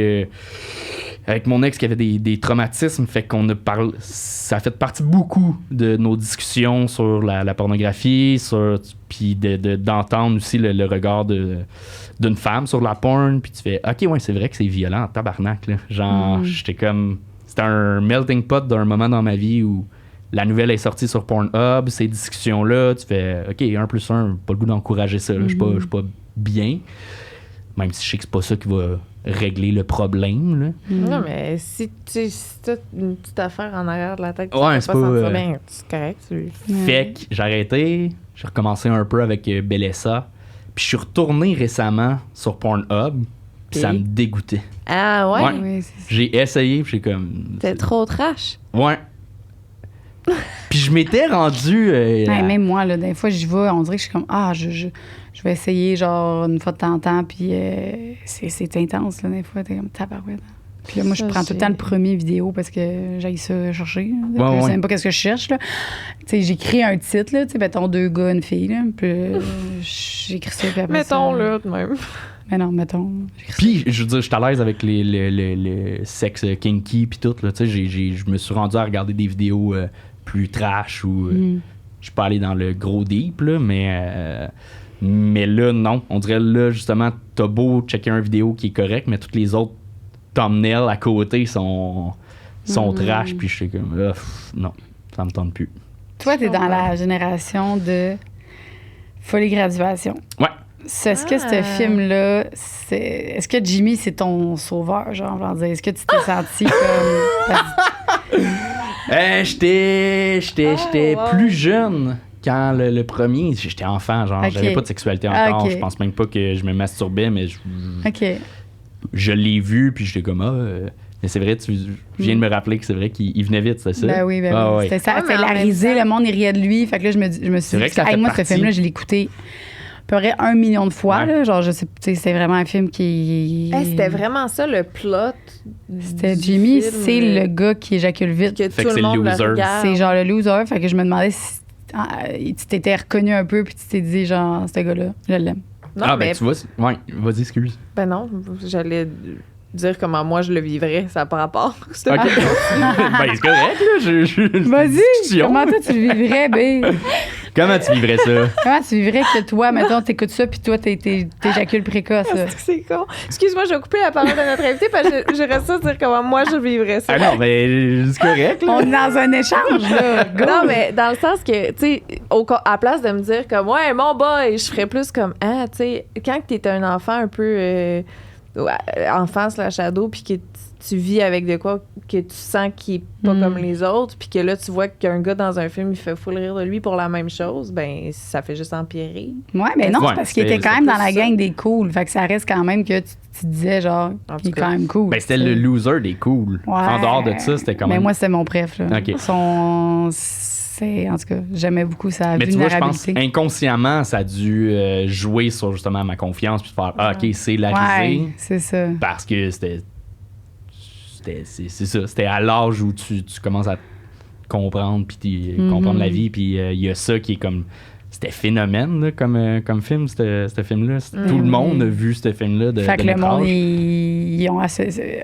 mon ex qui avait des traumatismes, fait qu'on a parlé, ça a fait partie beaucoup de nos discussions sur la pornographie, puis d'entendre aussi le regard d'une femme sur la porn, puis tu fais, ok, ouais, c'est vrai que c'est violent, tabarnak, là. Genre, j'étais comme, c'était un melting pot d'un moment dans ma vie où la nouvelle est sortie sur Pornhub, ces discussions-là, tu fais, ok, 1+1, pas le goût d'encourager ça, là. Je suis pas bien, même si je sais que c'est pas ça qui va régler le problème, là. Non, mais si t'as une petite affaire en arrière de la tête, tu Ouais, peux c'est pas pas, sentir bien, c'est correct. Fait que j'ai arrêté, j'ai recommencé un peu avec Bellessa, puis je suis retourné récemment sur Pornhub, puis ça me dégoûtait. Ah ouais? Ouais. Oui, c'est ça. J'ai essayé, puis j'ai comme... T'es trop trash. Ouais. Puis je m'étais rendu... Ouais, même moi, là, des fois, j'y vais, on dirait que je suis comme, je vais essayer, genre, une fois de temps en temps, puis c'est intense, là, des fois, t'es comme tabarouette. Puis là, moi, je Ça, prends tout le temps le premier vidéo parce que j'aille ça chercher. Je sais même pas qu'est-ce que je cherche. Là. Tu sais, j'écris un titre, là, tu sais, mettons 2 gars, une fille. Là, puis j'écris ça. Puis après Mettons, ça, là, de même. Mais non, mettons. Puis, je veux dire, je suis à l'aise avec le sexe kinky puis tout. Là, tu sais, je me suis rendu à regarder des vidéos plus trash ou je suis pas allé dans le gros deep, là, mais là, non. On dirait là, justement, t'as beau checker une vidéo qui est correcte, mais toutes les autres thumbnails à côté sont trash. Puis je suis comme, non, ça me tente plus. Toi, t'es dans la génération de Folie Graduation. Ouais. Est-ce que ce film-là, est-ce que Jimmy, c'est ton sauveur, genre, on va dire? Est-ce que tu t'es senti comme... J'étais plus jeune quand le premier. J'étais enfant, genre, j'avais pas de sexualité encore. Ok. Je pense même pas que je me masturbais, mais OK. je l'ai vu, puis j'étais comme, mais c'est vrai, tu viens de me rappeler que c'est vrai qu'il venait vite, c'est ça? Ben oui, ben oui. Ouais. C'était ça, Ouais, mais c'est la en même risée, temps- le monde, il riait de lui. Fait que là, je me suis vrai dit, que ça fait moi, partie. ce film-là, je l'ai écouté à peu près 1 million de fois. Ouais. Là, genre, je sais, tu sais, c'est vraiment un film qui... C'était vraiment ça, le plot. C'était du Jimmy, film, c'est le gars qui éjacule vite. que Fait tout que c'est le le monde le loser. regarde. C'est genre le loser. Fait que je me demandais si tu t'étais reconnu un peu puis tu t'es dit, genre, ce gars-là, je l'aime. Non, Ben mais tu vois, ouais, vas-y, excuse. ben non, j'allais dire comment moi je le vivrais, ça n'a pas rapport. Ok. Ben, c'est correct, là. Vas-y, discussion. comment toi tu le vivrais, B? Comment tu vivrais ça? Comment tu vivrais que toi, mettons, t'écoutes ça puis toi, t'éjacules précoce? là? C'est con. Excuse-moi, je vais couper la parole de notre invité parce que je reste ça dire comment moi je vivrais ça. Ah non, ben, c'est correct, là. On est dans un échange, là. Go. Non, mais dans le sens que, tu sais, à place de me dire comme, ouais, mon boy, je ferais plus comme, tu sais, quand t'es un enfant un peu enfant / ado, puis que tu vis avec de quoi que tu sens qui est pas comme les autres, puis que là, tu vois qu'un gars dans un film, il fait full rire de lui pour la même chose, ben ça fait juste empirer. Ouais, mais non, Ouais, c'est parce qu'il c'est était quand même dans plus la ça. gang des cools. Fait que ça reste quand même que tu disais, genre, En il est tout cas. quand même cool. Ben, c'était tu sais. le loser des cools. Ouais. En dehors de ça, c'était quand Mais même. moi, c'était mon préf, là. OK. En tout cas, j'aimais beaucoup sa Mais tu vois, je pense vulnérabilité. inconsciemment, ça a dû jouer sur justement ma confiance puis faire OK, c'est la risée. Ouais, c'est ça. Parce que c'est ça. C'était à l'âge où tu commences à comprendre puis comprendre la vie. Puis il y a ça qui est comme. C'était phénomène là, comme film, ce film-là. Tout le monde a vu ce film-là de Fait que de le notre monde, âge. ils ont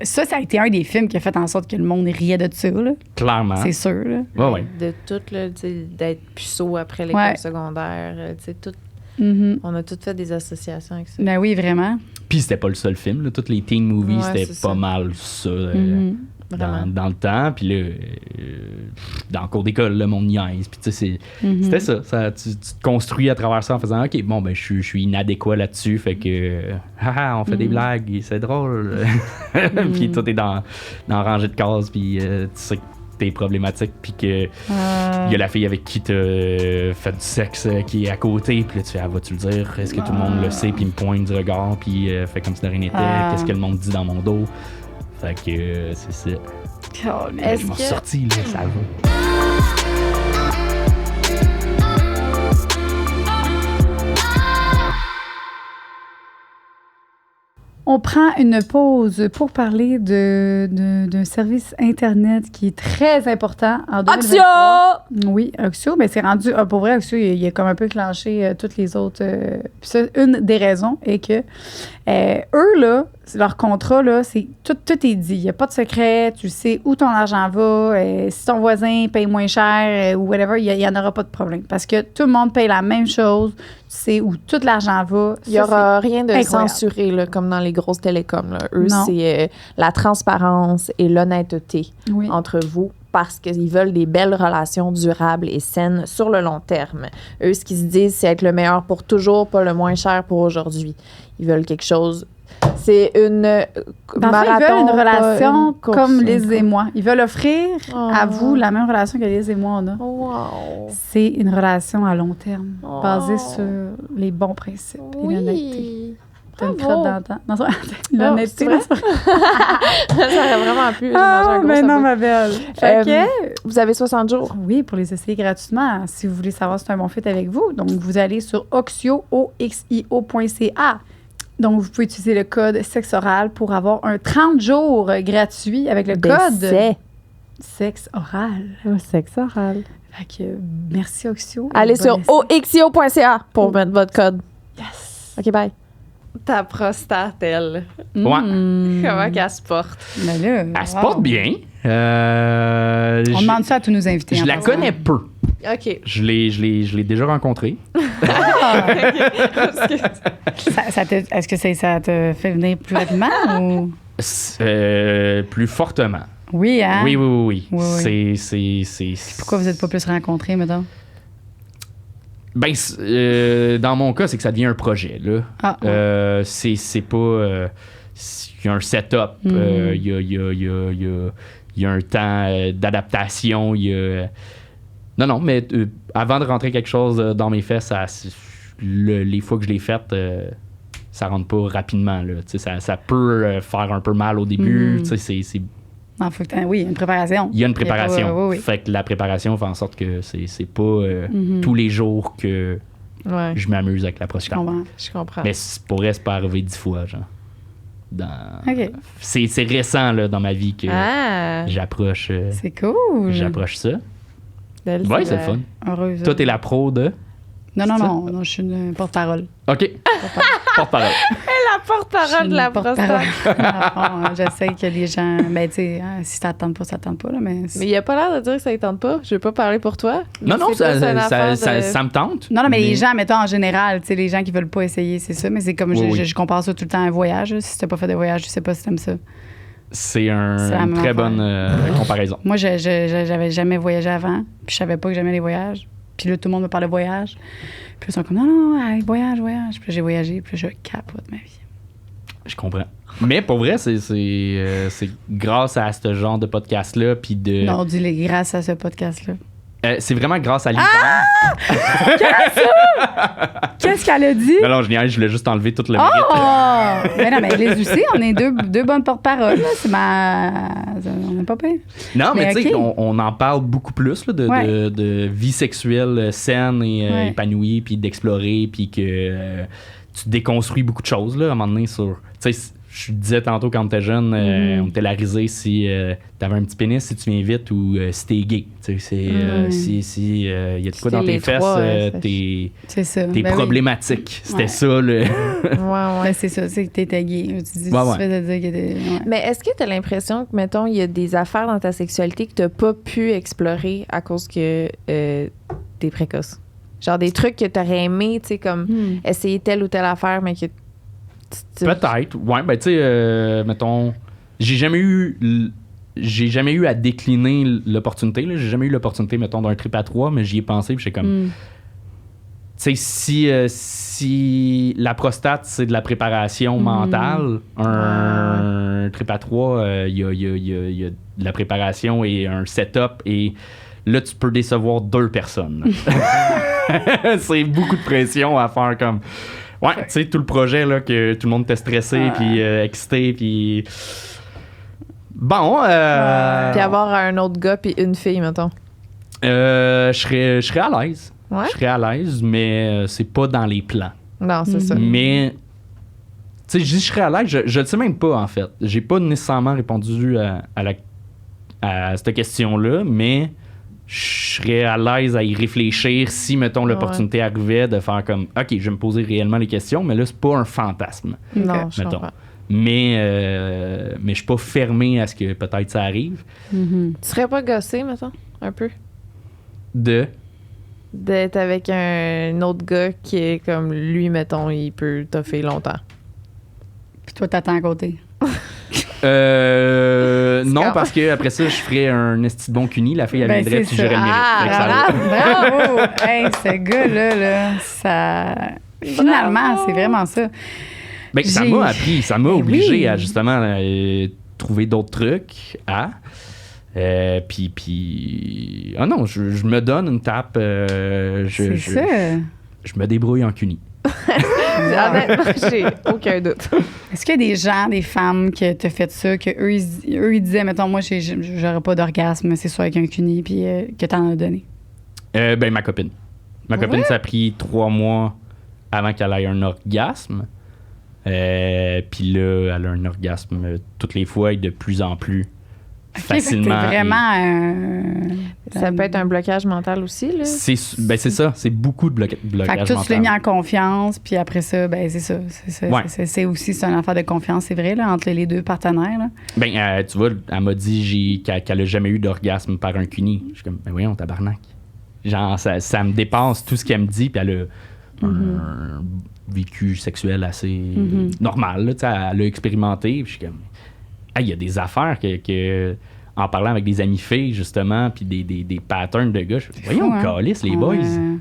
ça a été un des films qui a fait en sorte que le monde riait de ça, là. Clairement. C'est sûr, là. Ouais. De tout, là, tu sais, d'être puceau après l'école Ouais. secondaire, tu sais, tout. Mhm. On a toutes fait des associations avec ça. Ben oui, vraiment. Puis c'était pas le seul film. Là. Toutes les teen movies, Ouais, c'était c'est pas ça. mal ça. Mhm. Vraiment. Dans le temps, puis là, dans le cours d'école, le monde niaise. Puis tu sais, Mhm. c'était ça. Tu te construis à travers ça en faisant OK, bon, ben, je suis inadéquat là-dessus, fait que, on fait des blagues, c'est drôle. Puis tout est dans rangée de cases, puis tu sais que t'es problématique, puis que il y a la fille avec qui t'as fait du sexe qui est à côté, puis là, tu fais, vas-tu le dire? Est-ce que tout le monde le sait? Puis il me pointe du regard, puis fait comme si de rien n'était. Qu'est-ce que le monde dit dans mon dos? Fait que c'est ça. Est-ce Je m'en suis que- sorti, là, ça va. On prend une pause pour parler d'un service Internet qui est très important en 2023. Oui, Oxio, mais c'est rendu... pour vrai, Oxio, il a comme un peu clenché toutes les autres... puis ça, une des raisons est que eux, là, leur contrat, là, c'est tout est dit. Il n'y a pas de secret. Tu sais où ton argent va. Si ton voisin paye moins cher ou whatever, il n'y en aura pas de problème. Parce que tout le monde paye la même chose. Tu sais où tout l'argent va. Il n'y aura rien de incroyable. censuré, là, comme dans les grosses télécoms. Là. Eux, Non. c'est la transparence et l'honnêteté Oui. entre vous parce qu'ils veulent des belles relations durables et saines sur le long terme. Eux, ce qu'ils se disent, c'est être le meilleur pour toujours, pas le moins cher pour aujourd'hui. Ils veulent quelque chose... C'est une Dans le fond, marathon, ils veulent une pas relation une course, comme une Liz course. et moi. Ils veulent offrir à Oh. vous la même relation que Liz et moi on a. Wow. C'est une relation à long terme, Oh. basée sur les bons principes et l'honnêteté. Oui. T'as une Bravo. crotte dans le temps. Non, l'honnêteté. c'est vrai? Ça aurait vraiment pu. Ah, mais non, ma belle. Fait que, Vous avez 60 jours. oui, pour les essayer gratuitement, si vous voulez savoir si c'est un bon fit avec vous. Donc, vous allez sur oxio.ca. Donc, vous pouvez utiliser le code sexe oral pour avoir un 30 jours gratuit avec le code sexe oral. Sexe oral. Fait que, merci Oxio. Allez sur Bon essai. oxio.ca pour mettre votre code. Yes. OK, bye. Ta prostate, elle. Ouais. Comment qu'elle se porte? Ben là, Elle se porte bien. On demande ça à tous nos invités. Je en la passant. connais peu. OK. Je l'ai déjà rencontrée. Est-ce que ça te fait venir plus rapidement ou... Plus fortement. Oui, hein? Oui. Oui. C'est... Pourquoi vous n'êtes pas plus rencontrés, mettons? Ben, dans mon cas, c'est que ça devient un projet, là. Ah, ouais. C'est pas... Il y a un setup, il y a un temps d'adaptation, il y a... Non, mais avant de rentrer quelque chose dans mes fesses, les fois que je l'ai fait, ça rentre pas rapidement, là. Tu sais, ça peut faire un peu mal au début, tu sais, c'est... Non, faut que oui, une préparation. Il y a une préparation. Oui. Fait que la préparation fait en sorte que c'est pas tous les jours que je m'amuse avec la prostate. Je comprends. Mais pour elle, c'est pas arrivé 10 fois, genre. OK. C'est récent, là, dans ma vie que j'approche C'est cool. j'approche ça. Elle, Ouais, c'est le fun. Heureuse. Toi, t'es la pro de... Non, je suis une porte-parole. OK. Porte-parole. la porte-parole de la prostate. J'essaie que les gens... Ben, tu sais, si ça ne tente pas, ça ne tente pas, là, mais... Mais il a pas l'air de dire que ça ne tente pas. Je veux pas parler pour toi. Non, C'est plus une affaire de- ça me tente. Non, mais les gens, mettons, en général, tu sais, les gens qui veulent pas essayer, c'est ça, mais c'est comme, Oui. je compare ça tout le temps à un voyage. Si tu n'as pas fait de voyage, je sais pas si tu aimes ça. C'est C'est la une même très affaire. bonne comparaison. Moi, j'avais jamais voyagé avant, puis je savais pas que j'aimais les voyages. Puis là, tout le monde me parlait de voyage. Puis ils sont comme, non, allez, voyage. Puis là, j'ai voyagé, puis là, je capote ma vie. Je comprends. Mais pour vrai, c'est grâce à ce genre de podcast-là, puis de... Non, dis-le grâce à ce podcast-là. c'est vraiment grâce à l'hiver. Qu'est-ce qu'elle a dit? Non, je voulais juste enlever tout le mérite. Oh! Mais non, mais les aussi, on est deux bonnes porte-paroles. Là. On n'est pas pire. Non, mais tu sais, ok. on en parle beaucoup plus là, de vie sexuelle saine et épanouie, puis d'explorer, puis que tu déconstruis beaucoup de choses là, à un moment donné sur... Tu sais, je disais tantôt quand t'étais jeune, on était la risée si t'avais un petit pénis, si tu viens vite ou si t'es gay. Tu sais, si y a de quoi dans tes fesses, C'est ça. t'es Ben problématique. Oui. C'était ça, le... Ouais. Ben, c'est ça, c'est que t'étais gay. Tu dis, Ouais. tu fais de dire que t'es... Ouais. Mais est-ce que tu as l'impression que, mettons, il y a des affaires dans ta sexualité que tu n'as pas pu explorer à cause que t'es précoce? Genre des trucs que tu aurais aimé, tu sais, comme essayer telle ou telle affaire, mais que Peut-être. Ouais, ben tu sais, mettons, j'ai jamais eu à décliner l'opportunité. Là. J'ai jamais eu l'opportunité, mettons, d'un trip à 3, mais j'y ai pensé, puis j'étais comme... Tu sais, si la prostate, c'est de la préparation mentale, un trip à 3, il y a de la préparation et un setup, et là, tu peux décevoir 2 personnes. C'est beaucoup de pression à faire comme... Ouais, tu sais, tout le projet, là, que tout le monde était stressé, puis excité, puis... Bon, puis avoir un autre gars puis une fille, mettons. je serais à l'aise. Ouais? Je serais à l'aise, mais c'est pas dans les plans. Non, c'est ça. Mais, tu sais, je dis je serais à l'aise, je le sais même pas, en fait. J'ai pas nécessairement répondu à cette question-là, mais je serais à l'aise à y réfléchir si, mettons, l'opportunité arrivait de faire comme, OK, je vais me poser réellement les questions, mais là, c'est pas un fantasme, Non, je mettons. comprends. Mais je suis pas fermé à ce que peut-être ça arrive. Tu serais pas gossé, mettons, un peu? D'être avec un autre gars qui est comme lui, mettons, il peut toffer longtemps. Puis toi, t'attends à côté. Non, parce que après ça, je ferais un esti de bon cuni. La fille, elle Ben, viendrait, c'est puis ça. j'aurais le mérite. Fait que ça va. Bravo! Hey, ce gars-là, ça... Finalement, c'est vraiment ça. Ben, ça J'ai- m'a appris, ça m'a Ben obligé oui. à justement trouver d'autres trucs puis ah non, je me donne une tape, C'est ça. je me débrouille en cuni. Honnêtement, j'ai aucun doute. Est-ce qu'il y a des gens, des femmes que t'as fait ça, que eux ils disaient, mettons, moi, j'aurais pas d'orgasme, c'est ça, avec un cuni, puis que t'en as donné? Ben, ma copine. Ma copine, Ouais? ça a pris 3 mois avant qu'elle ait un orgasme. Puis là, elle a un orgasme toutes les fois et de plus en plus facilement. C'est vraiment Ça peut être un blocage mental aussi, là. C'est ça, c'est beaucoup de Fait blocage que tout mental. se l'est mis en confiance, puis après ça, ben c'est ça. Ouais. C'est aussi c'est une affaire de confiance, c'est vrai, là, entre les deux partenaires. Là. Ben, tu vois, elle m'a dit qu'elle a jamais eu d'orgasme par un cuni. Je suis comme, ben voyons, tabarnak. Genre, ça me dépasse tout ce qu'elle me dit, puis elle a un vécu sexuel assez normal, là, tu sais, elle a expérimenté, puis je suis comme, il y a des affaires que en parlant avec des amis filles, justement, puis des patterns de gars, je fais, voyons, fou, hein? calisse, les boys,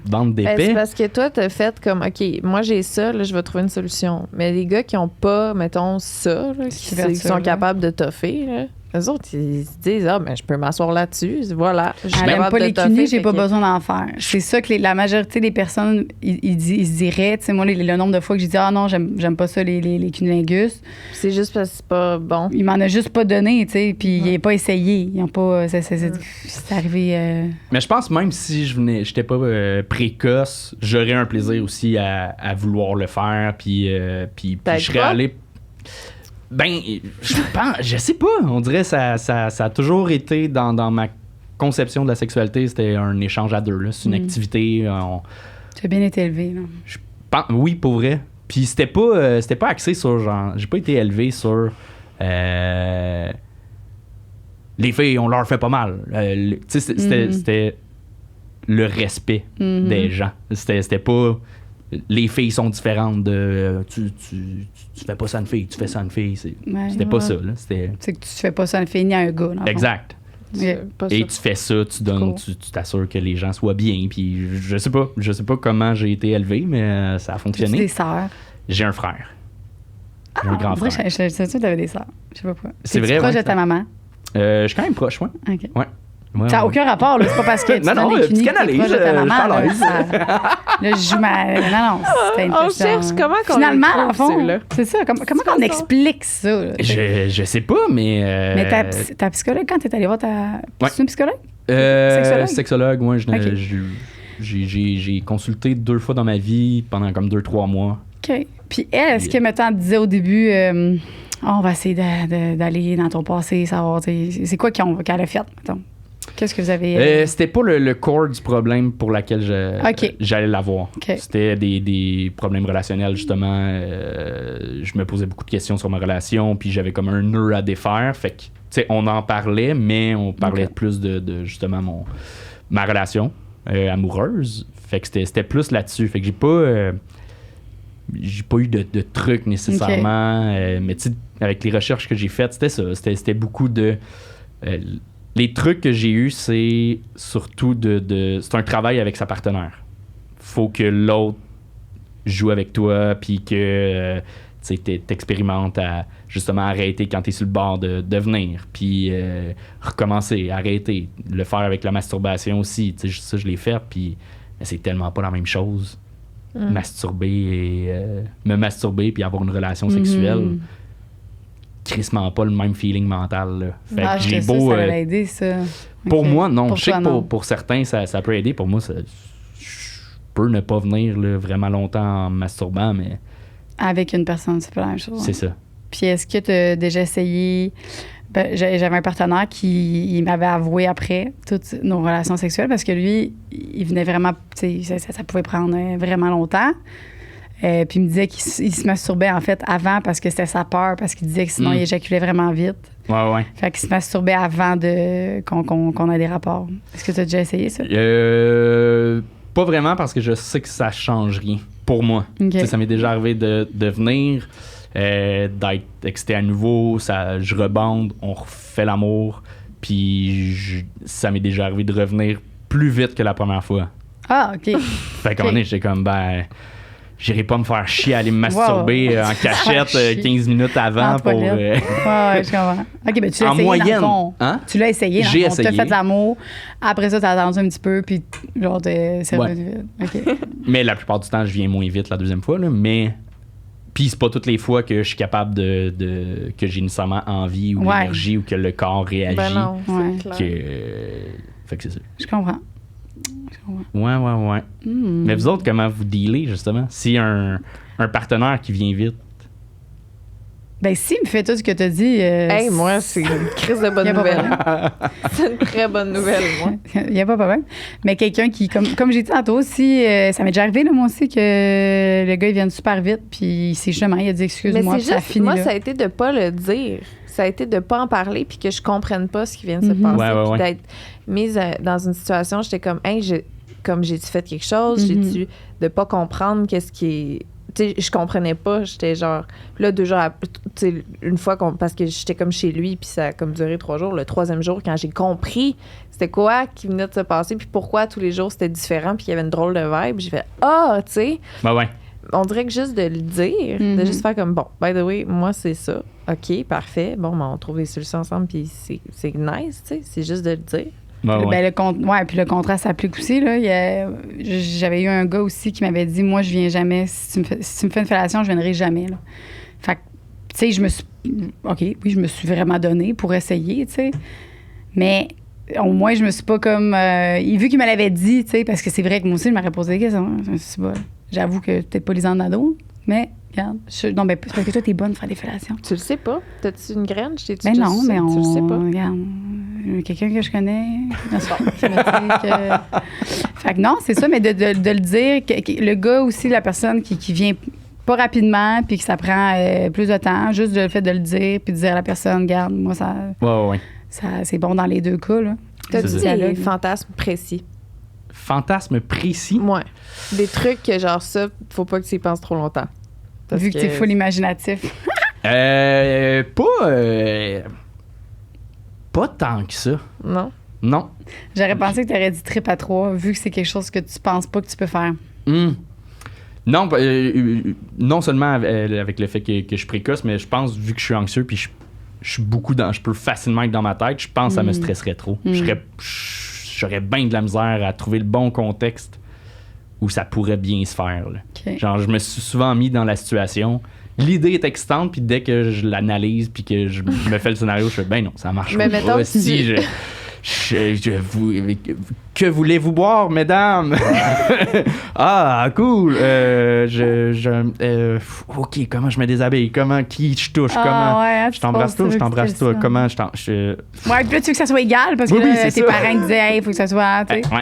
bande C'est d'épais. parce que toi, t'as fait comme, OK, moi j'ai ça, là, je vais trouver une solution. Mais les gars qui ont pas, mettons, ça, là, qui sont capables de toffer, là, eux autres, ils se disent, ben, je peux m'asseoir là-dessus, voilà. Je suis Elle n'aime capable pas de les toffer, cunis, j'ai fait pas que- besoin d'en faire. C'est ça que la majorité des personnes, ils se diraient, tu sais, moi, le nombre de fois que j'ai dit, non, j'aime pas ça, les cunilingus, C'est juste parce que c'est pas bon. il m'en a juste pas donné, tu sais, puis il n'est pas essayé. Ils ont pas. C'est arrivé. Mais je pense même si j'étais pas précoce, j'aurais un plaisir aussi à vouloir le faire, puis je serais pas? allé. Ben, je sais pas. On dirait que ça a toujours été dans ma conception de la sexualité, c'était un échange à deux. Là. C'est une activité. Tu as bien été élevé, là. Oui, pour vrai. Puis c'était pas axé sur genre. J'ai pas été élevé sur. Les filles, on leur fait pas mal. Tu sais, c'était le respect des gens. C'était pas. Les filles sont différentes de. Tu fais pas ça à une fille, tu fais ça à une fille. C'était pas ça, là. C'était. C'est que tu fais pas ça à une fille ni à un gars, là. Exact. Pas Et ça. tu fais ça, tu donnes, Cool. tu t'assures que les gens soient bien. Puis je sais pas comment j'ai été élevé, mais ça a Tu fonctionné. des sœurs. J'ai un frère. J'ai un grand En vrai, frère. je sais que tu avais des sœurs. Je sais pas pourquoi. C'est Es-tu vrai, proche ouais, de ta maman? Je suis quand même proche, ouais. OK. Ouais. Ouais, Ça n'a ouais. aucun rapport, là. C'est pas parce que tu Non, donnes non, les tu cunis que t'es canalises, proche de ta je maman. suis à Là, l'aise. là, je joue ma... Non, c'était une On question. cherche comment qu'on Finalement, les trouve, en fond, ceux-là. c'est ça. Comment on explique ça? Là, Je sais pas, mais. Mais ta psychologue, quand t'es allé voir ta... Ouais. C'est une psychologue? Sexologue? Sexologue, moi, Ok. j'ai consulté 2 fois dans ma vie pendant comme 2-3 mois. OK. Puis elle, est-ce que, mettons, elle disait au début, on va essayer d'aller dans ton passé, savoir, tu sais, c'est quoi qu'elle a fait, mettons? Qu'est-ce que vous avez... C'était pas le core du problème pour lequel Ok. j'allais l'avoir. Ok. C'était des problèmes relationnels, justement. Je me posais beaucoup de questions sur ma relation, puis j'avais comme un nœud à défaire. Fait que, tu sais, on en parlait, mais on parlait Ok. plus de justement, ma relation amoureuse. Fait que c'était plus là-dessus. Fait que j'ai pas eu de trucs nécessairement. Mais tu sais, avec les recherches que j'ai faites, c'était ça. C'était beaucoup de... les trucs que j'ai eus, c'est surtout c'est un travail avec sa partenaire. Faut que l'autre joue avec toi, puis que tu sais, t'expérimentes à justement arrêter quand t'es sur le bord de venir, puis recommencer, arrêter. Le faire avec la masturbation aussi. Tu sais, ça, je l'ai fait, puis c'est tellement pas la même chose. Masturber et me masturber puis avoir une relation sexuelle, crissement pas le même feeling mental. Là. Fait Ah, que je j'ai sais, beau. ça va aider, ça. Pour Ok. moi, non. Pour Je sais toi, que non. pour certains, ça peut aider. Pour moi, je peux ne pas venir là, vraiment longtemps en masturbant, mais Avec une personne, c'est pas la même chose. c'est ça. Puis est-ce que tu as déjà essayé... Ben, j'avais un partenaire qui il m'avait avoué après toutes nos relations sexuelles parce que lui, il venait vraiment... Tu sais, ça pouvait prendre vraiment longtemps. Puis il me disait qu'il se masturbait, en fait, avant parce que c'était sa peur, parce qu'il disait que sinon, il éjaculait vraiment vite. Ouais. Fait qu'il se masturbait avant qu'on ait des rapports. Est-ce que tu as déjà essayé ça? Pas vraiment parce que je sais que ça change rien pour moi. Ok. Tu sais, ça m'est déjà arrivé de venir, d'être excité à nouveau, je rebande, on refait l'amour, puis ça m'est déjà arrivé de revenir plus vite que la première fois. Ah, OK. Fait qu'à un moment donné, j'étais comme, j'irai pas me faire chier à aller me masturber en cachette chier. 15 minutes avant En pour... toilette. Ouais, je comprends. OK, ben tu l'as En essayé moyenne. dans le fond. Hein? Tu l'as essayé dans J'ai le fond. Tu as essayé. fait l'amour. Après ça, tu as attendu un petit peu, puis genre, c'est Ouais. revenu vite. OK. Mais la plupart du temps, je viens moins vite la deuxième fois, là, mais... Puis c'est pas toutes les fois que je suis capable que j'ai nécessairement envie ou Ouais. l'énergie ou que le corps réagit. Ben non, Ouais. c'est clair. Fait que c'est ça. Je comprends. Ouais. Hmm. Mais vous autres, comment vous dealez, justement? Si un partenaire qui vient vite, Ben, si, me fait tout ce que tu as dit. Hey, moi, c'est une crise de bonne Y a pas nouvelle. C'est une très bonne nouvelle, moi. Il n'y a pas de problème. Mais quelqu'un qui, comme j'ai dit tantôt, si ça m'est déjà arrivé, là, moi aussi, que le gars, il vienne super vite, puis c'est justement, il a dit excuse-moi, Mais puis c'est ça juste, finit moi, là. ça a été de pas le dire. Ça a été de pas en parler puis que je comprenne pas ce qui vient de se Mhm. passer. Ouais, Puis ouais. d'être mise dans une situation, j'étais comme, hey, j'ai-tu fait quelque chose? Mhm. J'ai-tu de pas comprendre qu'est-ce qui est. Tu sais, je comprenais pas. J'étais genre, là, 2 jours après, tu sais, une fois parce que j'étais comme chez lui, puis ça a comme duré 3 jours. Le 3e jour, quand j'ai compris c'était quoi qui venait de se passer, puis pourquoi tous les jours c'était différent, puis qu'il y avait une drôle de vibe, j'ai fait, tu sais. Ben ouais. On dirait que juste de le dire, de Mhm. juste faire comme, bon, by the way, moi, c'est ça. OK, parfait. Bon, ben, on trouve des solutions ensemble, puis c'est nice, tu sais. C'est juste de le dire. Ben ouais. Ben, puis le contrat s'applique aussi. Là. J'avais eu un gars aussi qui m'avait dit moi, je viens jamais. Si tu me fais une fellation, je viendrai jamais. Là. Fait que, tu sais, je me suis. OK, oui, je me suis vraiment donnée pour essayer, tu sais. Mais au moins, je me suis pas comme. Vu qu'il me l'avait dit, tu sais, parce que c'est vrai que moi aussi, je m'aurais posé des questions. J'avoue que peut-être pas les ado, mais regarde. Non, ben, parce que toi, t'es bonne pour faire des fellations. Tu le sais pas? T'as-tu une graine? Ben non, mais Tu le sais pas? Regarde, quelqu'un que je connais qui me dit que... Fait que non, c'est ça, mais de le dire, le gars aussi, la personne qui vient pas rapidement puis que ça prend plus de temps, juste le fait de le dire puis de dire à la personne, regarde, moi, Ouais. ça c'est bon dans les deux cas, là. T'as-tu C'est des ça. fantasmes précis? Fantasme précis. Ouais. Des trucs que, genre, ça, faut pas que tu y penses trop longtemps. Parce Vu que t'es full imaginatif. Pas tant que ça. Non? Non. J'aurais pensé que t'aurais dit trip à 3, vu que c'est quelque chose que tu penses pas que tu peux faire. Non, non seulement avec le fait que je suis précoce, mais je pense, vu que je suis anxieux, puis je suis beaucoup dans... Je peux facilement être dans ma tête, je pense que ça me stresserait trop. J'aurais bien de la misère à trouver le bon contexte où ça pourrait bien se faire. Là. OK. Genre, je me suis souvent mis dans la situation. L'idée est excitante, puis dès que je l'analyse, puis que je me fais le scénario, je fais, ben non, ça marche Mais pas. mettons que Si, que voulez-vous boire, mesdames? Ah, cool. OK, comment je me déshabille? Qui je touche? Comment? Ouais, Je t'embrasse toi, je t'embrasse toi. Comment je t'en... Ouais, puis là, tu veux que ça soit égal parce que Oui, là, c'est tes ça. parents te disaient, hey, il faut que ça soit. Tu sais. Ouais.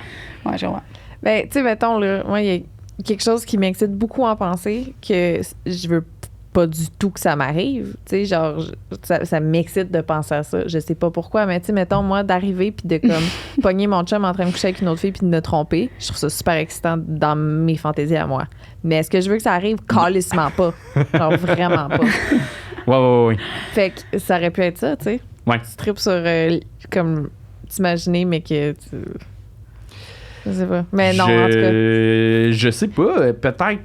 Ouais, je vois. Ben, tu sais, mettons, là, moi, il y a quelque chose qui m'excite beaucoup en penser que je veux pas du tout que ça m'arrive. Tu sais, genre, ça m'excite de penser à ça. Je sais pas pourquoi, mais tu sais, mettons, moi, d'arriver puis de comme pogner mon chum en train de coucher avec une autre fille puis de me tromper, je trouve ça super excitant dans mes fantaisies à moi. Mais est-ce que je veux que ça arrive? Calissement pas. Genre, vraiment pas. Ouais. Fait que ça aurait pu être ça, tu sais. Ouais. Tu tripes sur, comme, t'imaginer, mais que tu... Je sais pas. Mais non, en tout cas. Je sais pas. Peut-être.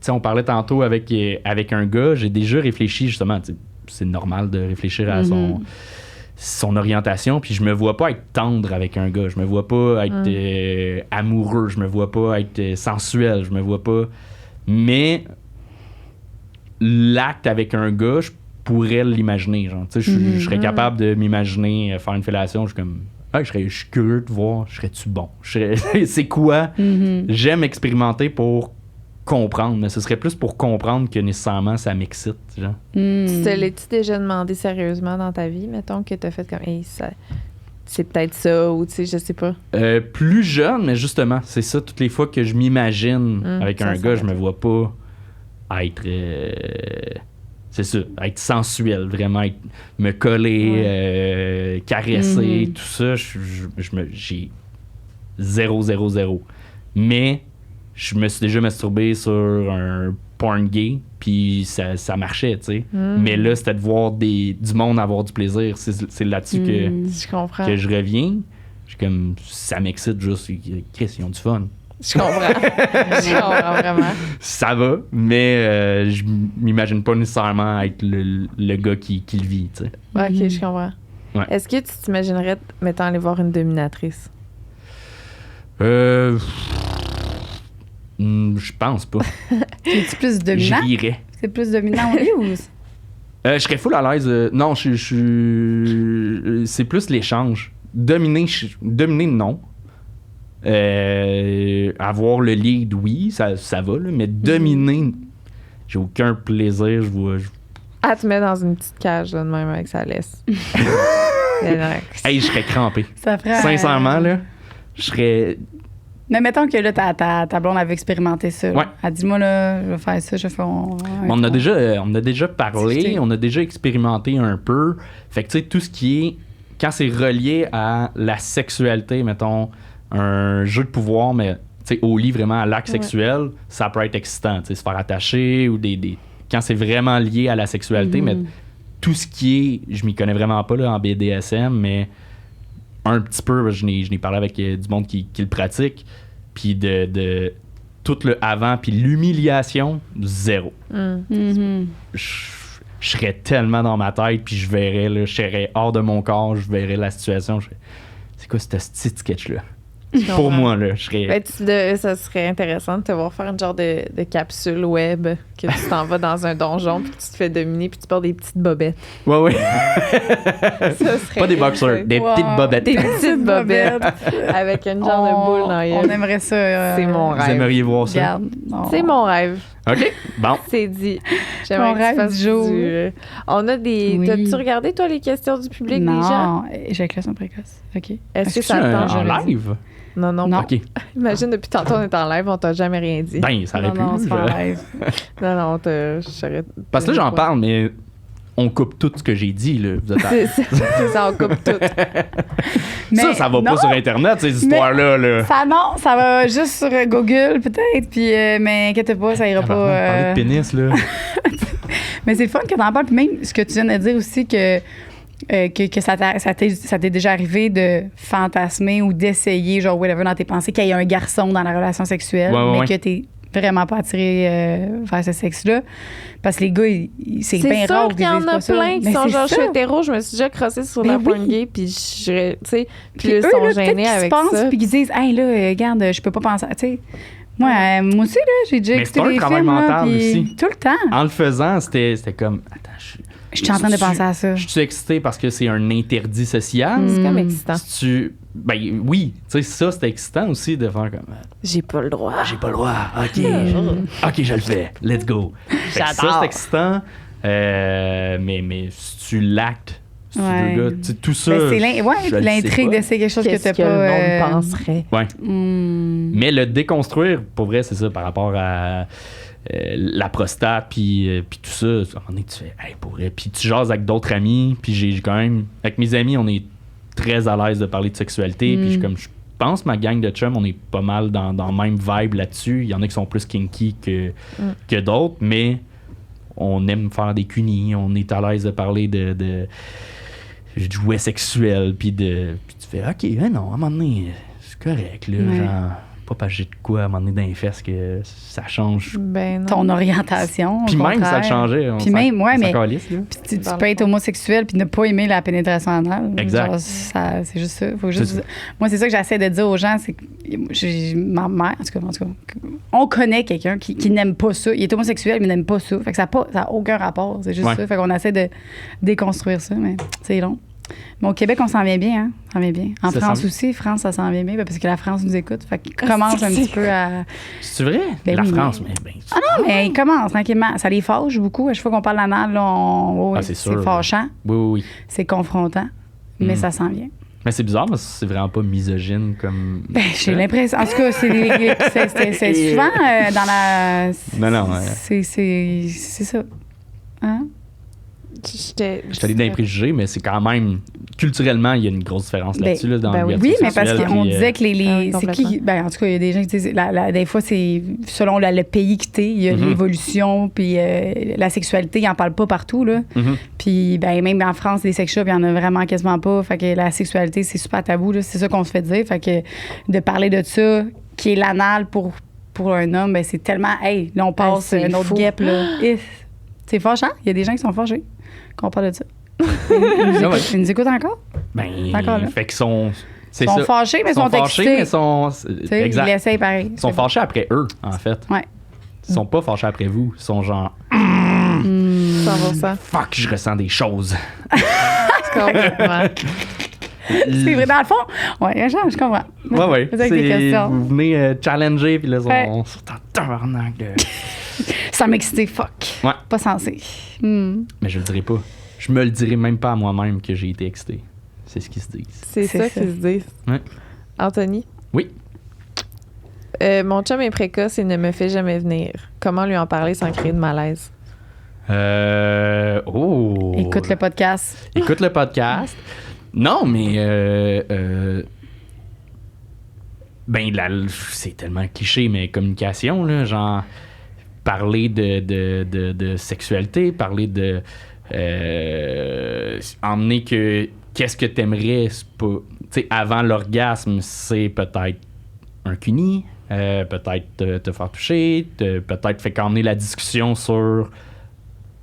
Tu sais, on parlait tantôt avec un gars. J'ai déjà réfléchi, justement. C'est normal de réfléchir à son orientation. Puis je me vois pas être tendre avec un gars. Je me vois pas être amoureux. Je me vois pas être sensuel. Je me vois pas. Mais l'acte avec un gars, je pourrais l'imaginer. Genre, tu sais, je serais capable de m'imaginer faire une fellation. Je suis comme. Ah, je suis curieux de voir, serais-tu bon? C'est quoi? J'aime expérimenter pour comprendre, mais ce serait plus pour comprendre que nécessairement ça m'excite. Genre. Te l'as-tu déjà demandé sérieusement dans ta vie, mettons, que t'as fait comme, hey, c'est peut-être ça, ou tu sais, je sais pas. Plus jeune, mais justement, c'est ça, toutes les fois que je m'imagine avec ça un gars, je va. me vois pas être... c'est ça, être sensuel, vraiment, me coller, caresser, tout ça, j'ai 0. Mais je me suis déjà masturbé sur un porn gay, puis ça marchait, tu sais. Mais là, c'était de voir du monde avoir du plaisir. C'est là-dessus Je comprends. que je reviens. Je suis comme, ça m'excite juste. Chris, ils ont du fun. Je comprends. Je comprends vraiment. Ça va, mais je m'imagine pas nécessairement être le gars qui le vit, tu sais. OK, je comprends. Ouais. Est-ce que tu t'imaginerais, mettons, aller voir une dominatrice? Je pense pas. Es-tu plus Je dominant? rirais. C'est plus dominant oui, ou... Je serais full à l'aise. Non, c'est plus l'échange. Dominer, non. Avoir le lead, oui, ça va, là, mais dominer, j'ai aucun plaisir. Elle te met dans une petite cage, là, de même, avec sa laisse. Hey, je serais crampé. Ça ferait, Sincèrement, là, je serais... Mais mettons que là, ta blonde avait expérimenté ça. Ouais. Elle dit, moi, là, je vais faire ça, je vais faire... On a déjà parlé, Activité. on a déjà expérimenté un peu. Fait que, tu sais, tout ce qui est... Quand c'est relié à la sexualité, mettons, un jeu de pouvoir, mais, tu sais, au lit, vraiment, à l'acte sexuel, ça peut être excitant, tu sais, se faire attacher ou des... Quand c'est vraiment lié à la sexualité, mais tout ce qui est... Je m'y connais vraiment pas, là, en BDSM, mais un petit peu, je n'ai parlé avec du monde qui le pratique, puis de tout le avant, puis l'humiliation, zéro. Je serais tellement dans ma tête, puis je verrais, là, je serais hors de mon corps, je verrais la situation. C'est quoi ce petit sketch-là? Pour moi, là, je serais... Ben, ça serait intéressant de te voir faire une genre de capsule web, que tu t'en vas dans un donjon, puis tu te fais dominer, puis tu portes des petites bobettes. Ouais. Ça serait Pas des boxers, des petites bobettes. Des petites bobettes avec une genre de boule dans les On aimerait ça. C'est mon Vous rêve. aimeriez voir ça? Regarde. C'est mon rêve. OK, bon. C'est dit. Mon J'aimerais que tu rêve fasses du jour. On a des... Oui. T'as-tu regardé, toi, les questions du public, des gens? Non, éjaculation précoce. OK. Est-ce que C'est ça te tente? en j'aurais dit. live? Non. Non. OK. Imagine, depuis tantôt, on est en live, on t'a jamais rien dit. Ben, ça aurait pu. Non, c'est pas je- live. Non, j'aurais... Parce que là, j'en parle, mais on coupe tout ce que j'ai dit, là. Vous êtes C'est ça, on coupe tout. Mais ça va non, pas sur Internet, ces histoires-là. Là. Ça va juste sur Google, peut-être, puis, mais inquiète pas, ça ira Tabarnak, pas. parler de pénis, là. Mais c'est le fun que t'en parles, puis même ce que tu viens de dire aussi, que ça t'est déjà arrivé de fantasmer ou d'essayer, genre, whatever, dans tes pensées, qu'il y ait un garçon dans la relation sexuelle, mais que t'es vraiment pas attiré vers ce sexe-là. Parce que les gars, c'est bien sûr rare qu'il y en a plein qui sont genre, je suis hétéro, je me suis déjà crossée sur la pointe gay, puis tu sais, puis ils sont gênés avec ça. Puis ils disent, hey, là, regarde, je peux pas penser, tu sais. Moi aussi, là, j'ai déjà Mais écouté c'est un des travail films, là, mental puis aussi. tout le temps. En le faisant, c'était comme... Attends, Je suis en train de penser à ça. Je suis excité parce que c'est un interdit social. C'est comme excitant. Ben oui, tu sais, ça, c'était excitant aussi de faire comme... J'ai pas le droit. J'ai pas le droit. OK, je le fais. Let's go. Fait que ça, J'adore. c'est excitant. Mais si tu l'actes, si tu Ouais. veux, tu sais, tout ça... Ben, c'est je le sais l'intrigue pas. de c'est quelque chose que Qu'est-ce t'as que pas. le monde penserait? Ouais. Hmm. Mais le déconstruire, pour vrai, c'est ça, par rapport à la prostate, puis tout ça. À un moment donné, tu fais, hey, pour vrai. Puis tu jases avec d'autres amis, puis j'ai quand même... Avec mes amis, on est très à l'aise de parler de sexualité, puis je pense ma gang de chums, on est pas mal dans le même vibe là-dessus. Il y en a qui sont plus kinky que d'autres, mais on aime faire des cunis, on est à l'aise de parler de jouets sexuels, puis tu fais, OK, non, à un moment donné, c'est correct, là, Ouais. genre, pas parce que j'ai de quoi à un moment donné dans les fesses que ça change. Ben non. Ton orientation. Puis au même, ça contraire. le changeait. Puis même, ouais, mais- calisse, là. Puis tu Dans peux le être fond. homosexuel puis ne pas aimer la pénétration anale. Exact. Genre, c'est juste ça. Faut C'est juste... ça. Moi, c'est ça que j'essaie de dire aux gens, c'est que ma mère, en tout cas, on connaît quelqu'un qui n'aime pas ça. Il est homosexuel, mais n'aime pas ça. Fait que ça n'a aucun rapport. C'est juste Ouais. ça. Fait qu'on essaie de déconstruire ça, mais c'est long. Mais au Québec, on s'en vient bien, hein? Ça s'en vient bien. En Ça France s'en- aussi, France, ça s'en vient bien parce que la France nous écoute. Fait qu'ils commencent un petit peu à... C'est vrai? Ben la oui, France, mais- mais Ah non, mais ils commencent tranquillement. Ça les fâche beaucoup. À chaque fois qu'on parle d'anal, là, oui, Ah, c'est sûr. fâchant, oui. c'est confrontant, mais Mm. ça s'en vient. Mais c'est bizarre, parce que c'est vraiment pas misogyne comme. Ben, j'ai l'impression. En tout cas, c'est souvent dans la. Non, ouais. C'est ça. Hein? Je suis allé dans les préjugés, mais c'est quand même. Culturellement, il y a une grosse différence Ben, là-dessus, là, dans ben oui. l'ouverture Oui, mais parce sexuelle, qu'on puis, disait que Ah oui, c'est qui. complètement. Ben, en tout cas, il y a des gens qui disent. Des fois, c'est selon le pays que t'es, il y a Mhm. l'évolution, puis la sexualité, ils n'en parlent pas partout, là. Mhm. Puis, ben, même en France, les sex shops, il n'y en a vraiment quasiment pas. Fait que la sexualité, c'est super tabou, là. C'est ça qu'on se fait dire. Fait que de parler de ça, qui est l'anal pour un homme, ben, c'est tellement. Hey, là, on passe c'est un autre fou. guêpe, là. C'est fâchant. Il y a des gens qui sont fâchés qu'on parle de ça. Ils nous écoutent encore. Ben, D'accord, là. fait qu'ils sont. C'est Ils sont ça. fâchés, mais Ils sont fâchés, mais excités. sont. Tu sais, Exact. ils l'essayent pareil. Ils sont fâchés après eux, en fait. Ouais. Ils sont pas fâchés après vous. Ils sont genre, 100%. fuck, je ressens des choses. Complètement. C'est vrai, dans le fond. Ouais, je comprends. Ouais. C'est avec des questions. Vous venez challenger, puis là, Ouais. on sont en tabarnak de. Ça m'excitait, fuck. Ouais. Pas censé. Hmm. Mais je le dirai pas. Je me le dirai même pas à moi-même que j'ai été excité. C'est ce qu'ils se disent. C'est ça qu'ils se disent. Ouais. Anthony? Oui. Mon chum est précoce et ne me fait jamais venir. Comment lui en parler sans créer de malaise? Écoute le podcast. Écoute le podcast. Non, mais c'est tellement cliché, mais communication, là, genre parler de sexualité, parler de emmener que qu'est-ce que t'aimerais, c'est pas, tu sais, avant l'orgasme, c'est peut-être un cuni, peut-être te faire toucher, peut-être fait qu'emmener la discussion sur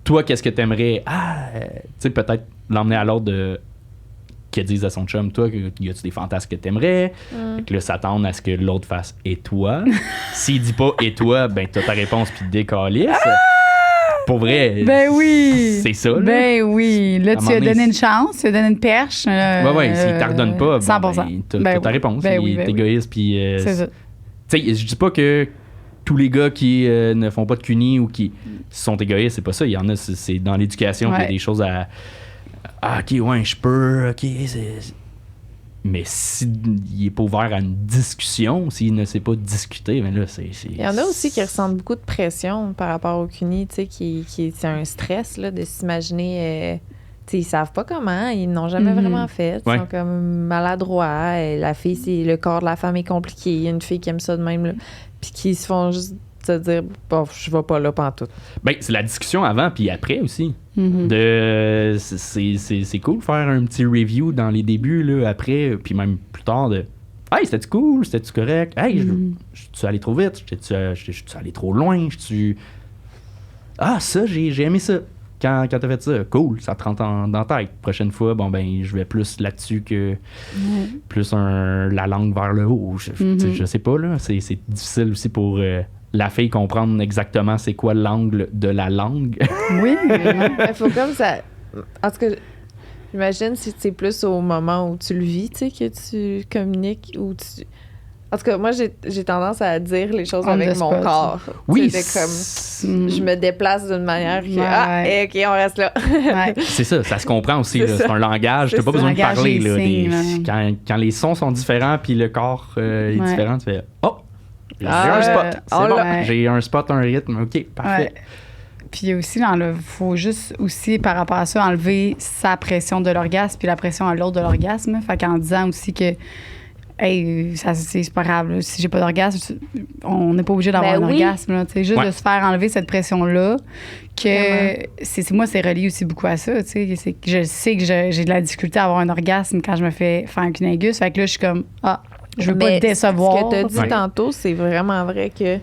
toi, qu'est-ce que t'aimerais, tu sais, peut-être l'emmener à l'autre de qu'elle dise à son chum, toi, y a-tu des fantasmes que t'aimerais? Fait que là, s'attendre à ce que l'autre fasse « et toi? » S'il dit pas « et toi? », ben t'as ta réponse puis décalisse. Pour vrai, Ben oui! c'est ça, là. Ben oui. Là, À un tu moment as donné, donné une chance, tu as donné une perche. Ouais, s'il t'ardonne pas, bon, 100%. ben, t'as Ben ta oui. réponse. Ben il oui, est ben oui. égoïste, puis... C'est ça. Tu sais, je dis pas que tous les gars qui ne font pas de cuni ou qui sont égoïstes, c'est pas ça. Il y en a, c'est dans l'éducation qu'il y a Ouais. des choses à... Ah, OK, ouais, je peux, OK, c'est... Mais s'il est pas ouvert à une discussion, s'il ne sait pas discuter, ben là, c'est... Il y en a aussi qui ressentent beaucoup de pression par rapport au CUNY, tu sais, qui c'est un stress, là, de s'imaginer... tu sais, ils savent pas comment, ils n'ont jamais vraiment fait. Ils Ouais. sont comme maladroits. La fille, le corps de la femme est compliqué. Il y a une fille qui aime ça de même, là. Puis qui se font juste se dire, bon, je vais pas là pantoute. Ben, c'est la discussion avant puis après aussi. Mhm. C'est cool de faire un petit review dans les débuts, là, après, puis même plus tard de hey, c'était-tu cool, c'était-tu correct? Hey, je suis allé trop vite, je suis allé trop loin, ah, ça, j'ai aimé ça. Quand t'as fait ça, cool, ça te rentre dans la tête. Prochaine fois, bon, ben, je vais plus là-dessus que plus la langue vers le haut. Je sais pas, là. C'est difficile aussi pour la fille comprendre exactement c'est quoi l'angle de la langue. Oui, vraiment. Il faut comme ça... En tout cas, j'imagine si c'est plus au moment où tu le vis, tu sais, que tu communiques, ou tu... En tout cas, moi, j'ai tendance à dire les choses On avec the mon spot. corps. Oui, Tu sais, comme... Je me déplace d'une manière que... Ouais. Ah, OK, on reste là. Ouais. c'est ça se comprend aussi. C'est là. ça. C'est un langage. C'est T'as pas ça. besoin de Langage parler. des Là, signes, quand les sons sont différents puis le corps est Ouais. différent, tu fais oh, j'ai Ah, un spot. on C'est bon. l'a. J'ai un spot, un rythme. OK, parfait. Ouais. Puis il y a aussi, il faut juste aussi, par rapport à ça, enlever sa pression de l'orgasme puis la pression à l'autre de l'orgasme. Fait qu'en disant aussi que, hey, ça, c'est pas grave, là, si j'ai pas d'orgasme, on n'est pas obligé d'avoir Ben un oui. orgasme. Là, tu sais, juste Ouais. de se faire enlever cette pression-là, que Vraiment. moi, c'est relié aussi beaucoup à ça. Tu sais, c'est que je sais que j'ai de la difficulté à avoir un orgasme quand je me fais faire un cunnilingus. Fait que là, je suis comme, je veux pas Mais te décevoir. Ce que tu as dit Ouais. tantôt, c'est vraiment vrai que, tu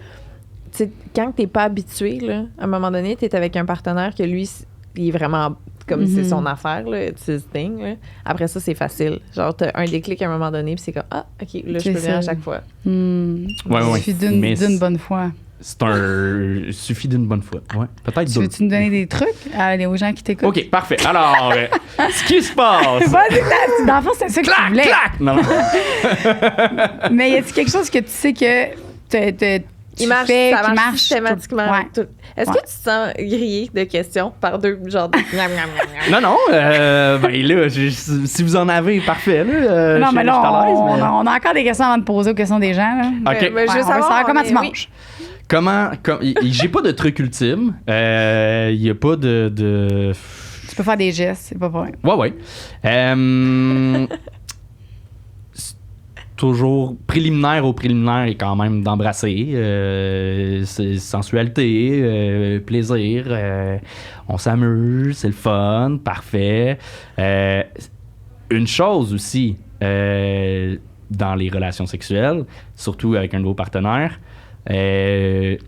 sais, quand t'es pas habitué, là, à un moment donné, t'es avec un partenaire que lui, il est vraiment comme c'est son affaire, là, it's his thing, là. Après ça, c'est facile. Genre, t'as un déclic à un moment donné, puis c'est comme, ah, OK, là, je C'est peux venir à ça. chaque fois. Ouais. Ouais. Il suffit d'une Mais d'une bonne fois. Il suffit d'une bonne fois. Ouais, peut-être Tu deux. veux-tu nous donner des trucs aux gens qui t'écoutent? OK, parfait. Alors, ce qui se passe... Vas-y, dans le fond, c'est ça que tu Clac, voulais. clac! Non. Mais y a-t-il quelque chose que tu sais que tu Il marche, fais, ça qui marche marche systématiquement. Ouais. Tout. Est-ce Ouais. que tu te sens grillé de questions par deux, genre, de miam, miam, miam, miam? Non, ben là, si vous en avez, parfait. Là, Non, je mais suis là, à l'aise, mais- on a encore des questions avant de poser aux questions des gens. Là. OK. Mais je veux Ouais, on veut savoir comment mais tu oui. manges. J'ai pas de truc ultime. Il y a pas de... Tu peux faire des gestes, c'est pas vrai. Ouais. C'est toujours préliminaire au préliminaire est quand même d'embrasser. C'est sensualité, plaisir. On s'amuse, c'est le fun, parfait. Une chose aussi dans les relations sexuelles, surtout avec un nouveau partenaire, là,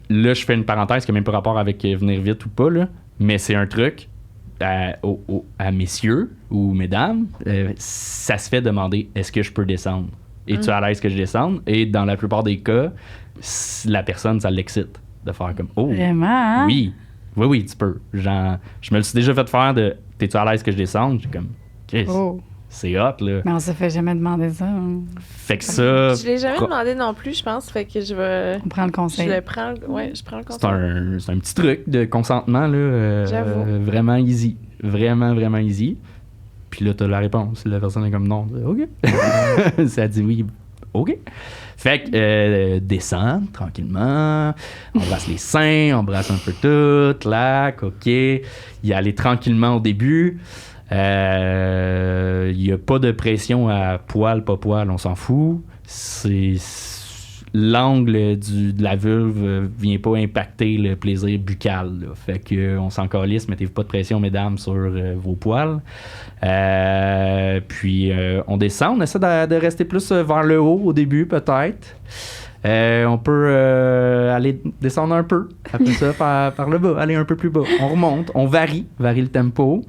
je fais une parenthèse qui n'a même pas rapport avec venir vite ou pas, là, mais c'est un truc à messieurs ou mesdames, ça se fait demander est-ce que je peux descendre? Es-tu à l'aise que je descende? Et dans la plupart des cas, la personne, ça l'excite de faire comme oh, Vraiment, hein? oui, tu peux. Genre, je me le suis déjà fait faire de t'es-tu à l'aise que je descende? J'ai comme Chris, Oh. C'est hot, là. Mais on se fait jamais demander ça. Fait que ça... Je l'ai jamais demandé non plus, je pense. Fait que je vais. On prend le conseil. Je prends le conseil. C'est un petit truc de consentement, là. J'avoue. Vraiment easy. Vraiment, vraiment easy. Puis là, t'as la réponse. La personne est comme non. OK. Ça dit oui. OK. Fait que descendre tranquillement, embrasse les seins, embrasse un peu tout, clac, OK. Y aller tranquillement au début. Il n'y a pas de pression à poil, pas poil, on s'en fout. L'angle de la vulve vient pas impacter le plaisir buccal. Là. Fait que on s'en calisse, mettez-vous pas de pression, mesdames, sur vos poils. Puis on descend, on essaie de rester plus vers le haut au début, peut-être. On peut aller descendre un peu, après ça par le bas, aller un peu plus bas. On remonte, on varie le tempo,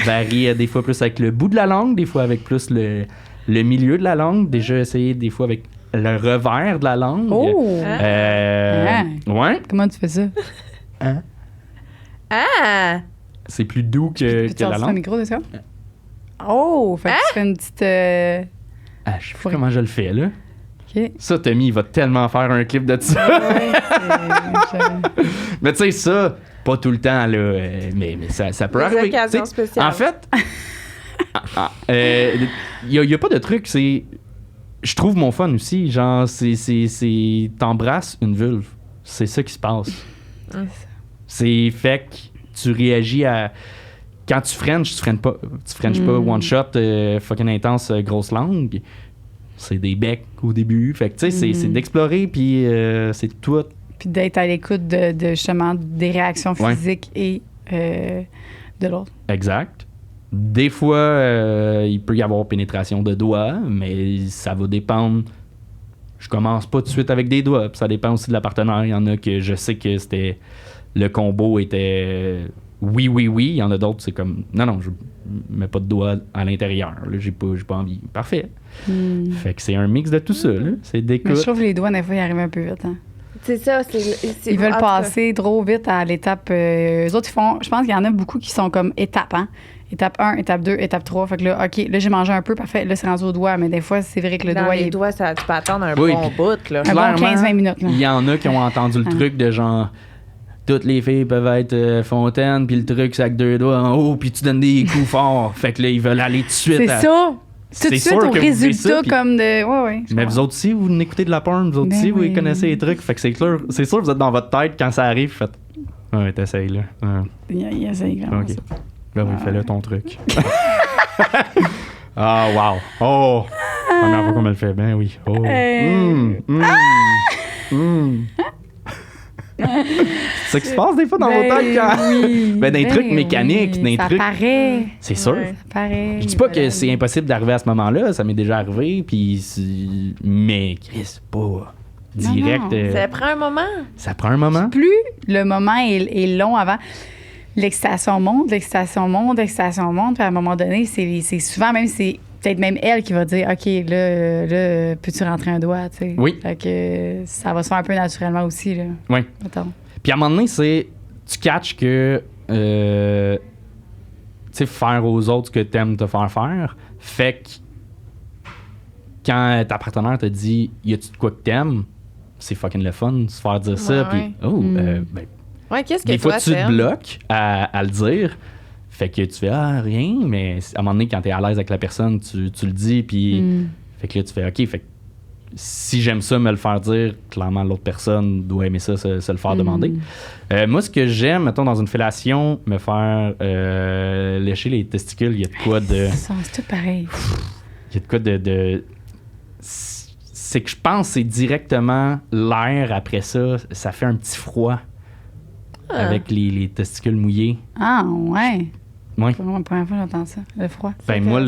varie des fois plus avec le bout de la langue, des fois avec plus le milieu de la langue, déjà essayer des fois avec le revers de la langue. Oh! Ouais. Comment tu fais ça? Hein? Ah! C'est plus doux que la le langue. micro de ça? Oh! Fait que tu fais une petite... Je sais pas comment je le fais, là. OK. Ça, Tommy, il va tellement faire un clip de ça. Mais tu sais, ça, pas tout le temps, là. Mais ça peut Des arriver. occasions T'sais, spéciales. En fait, il y a pas de truc, c'est... Je trouve mon fun aussi, genre, c'est t'embrasses une vulve. C'est ça qui se passe. C'est fait que tu réagis à... Quand tu frenches, tu frenches pas one shot, fucking intense, grosse langue. C'est des becs au début. Fait que, tu sais, c'est d'explorer, puis c'est tout. Puis d'être à l'écoute de justement des réactions physiques et de l'autre. Exact. Des fois, il peut y avoir pénétration de doigts, mais ça va dépendre. Je commence pas tout de suite avec des doigts. Puis ça dépend aussi de la partenaire. Il y en a que je sais que c'était... Le combo était... Oui. Il y en a d'autres, c'est comme... Non, je mets pas de doigts à l'intérieur. Là, j'ai pas envie. Parfait. Fait que c'est un mix de tout ça. Là. C'est d'écoute. Mais je trouve que les doigts, des fois, ils arrivent un peu vite. Hein. C'est ça. Ils veulent passer trop vite à l'étape... eux autres, ils font... Je pense qu'il y en a beaucoup qui sont comme étapes, hein? Étape 1, étape 2, étape 3. Fait que là, OK, là, j'ai mangé un peu, parfait. Là, c'est rendu au doigt. Mais des fois, c'est vrai que le Dans doigt... les doigts, ça, tu peux attendre un Oui, bon bout, là. Un bon 15-20 minutes. Là. Il y en a qui ont entendu le truc de genre... Toutes les filles peuvent être fontaines, puis le truc, c'est avec 2 doigts en haut, puis tu donnes des coups forts. Fait que là, ils veulent aller tout de suite. C'est ça! Tout de suite sûr au que vous résultat voulez ça, puis- comme de... Ouais. Mais vous autres aussi, vous n'écoutez de la porn, vous autres Ben aussi, vous oui. connaissez les trucs. Fait que c'est clair, c'est sûr, vous êtes dans votre tête quand ça arrive, vous faites. Ouais, t'essayes là. Ouais. Il essaye vraiment Ok. ça. Ben oui, fais-le ton truc. Ah, wow. Oh! Première fois qu'on me le fait, ben oui. Oh. C'est ça qui se passe des fois dans vos têtes quand. Ben, des trucs mécaniques, des ça trucs. paraît. C'est sûr. Ça paraît. Je dis pas que c'est impossible d'arriver à ce moment-là, ça m'est déjà arrivé, puis mais Chris, pas direct. Non. Ça prend un moment. Ça prend un moment. Plus le moment est long avant, l'excitation monte, puis à un moment donné, c'est souvent même, c'est peut-être même elle qui va dire, OK, là peux-tu rentrer un doigt, tu sais. Oui. Fait que ça va se faire un peu naturellement aussi, là. Oui. Mettons. Puis à un moment donné, tu catches que tu sais, faire aux autres ce que t'aimes te faire faire, fait que quand ta partenaire te dit y a-tu de quoi que t'aimes, c'est fucking le fun de se faire dire ça, puis ben, Ouais, qu'est-ce que des fois toi, tu te t'aimes? bloques à le dire, fait que tu fais rien, mais à un moment donné quand t'es à l'aise avec la personne, tu le dis, puis fait que là tu fais OK, fait que si j'aime ça me le faire dire, clairement l'autre personne doit aimer ça, se le faire demander. Moi, ce que j'aime, mettons, dans une fellation, me faire lécher les testicules, il y a de quoi de... C'est tout pareil. Il y a de quoi de c'est que je pense que c'est directement l'air après ça. Ça fait un petit froid avec les testicules mouillés. Ah, ouais. Oui. C'est vraiment la première fois que j'entends ça, le froid. Ben moi,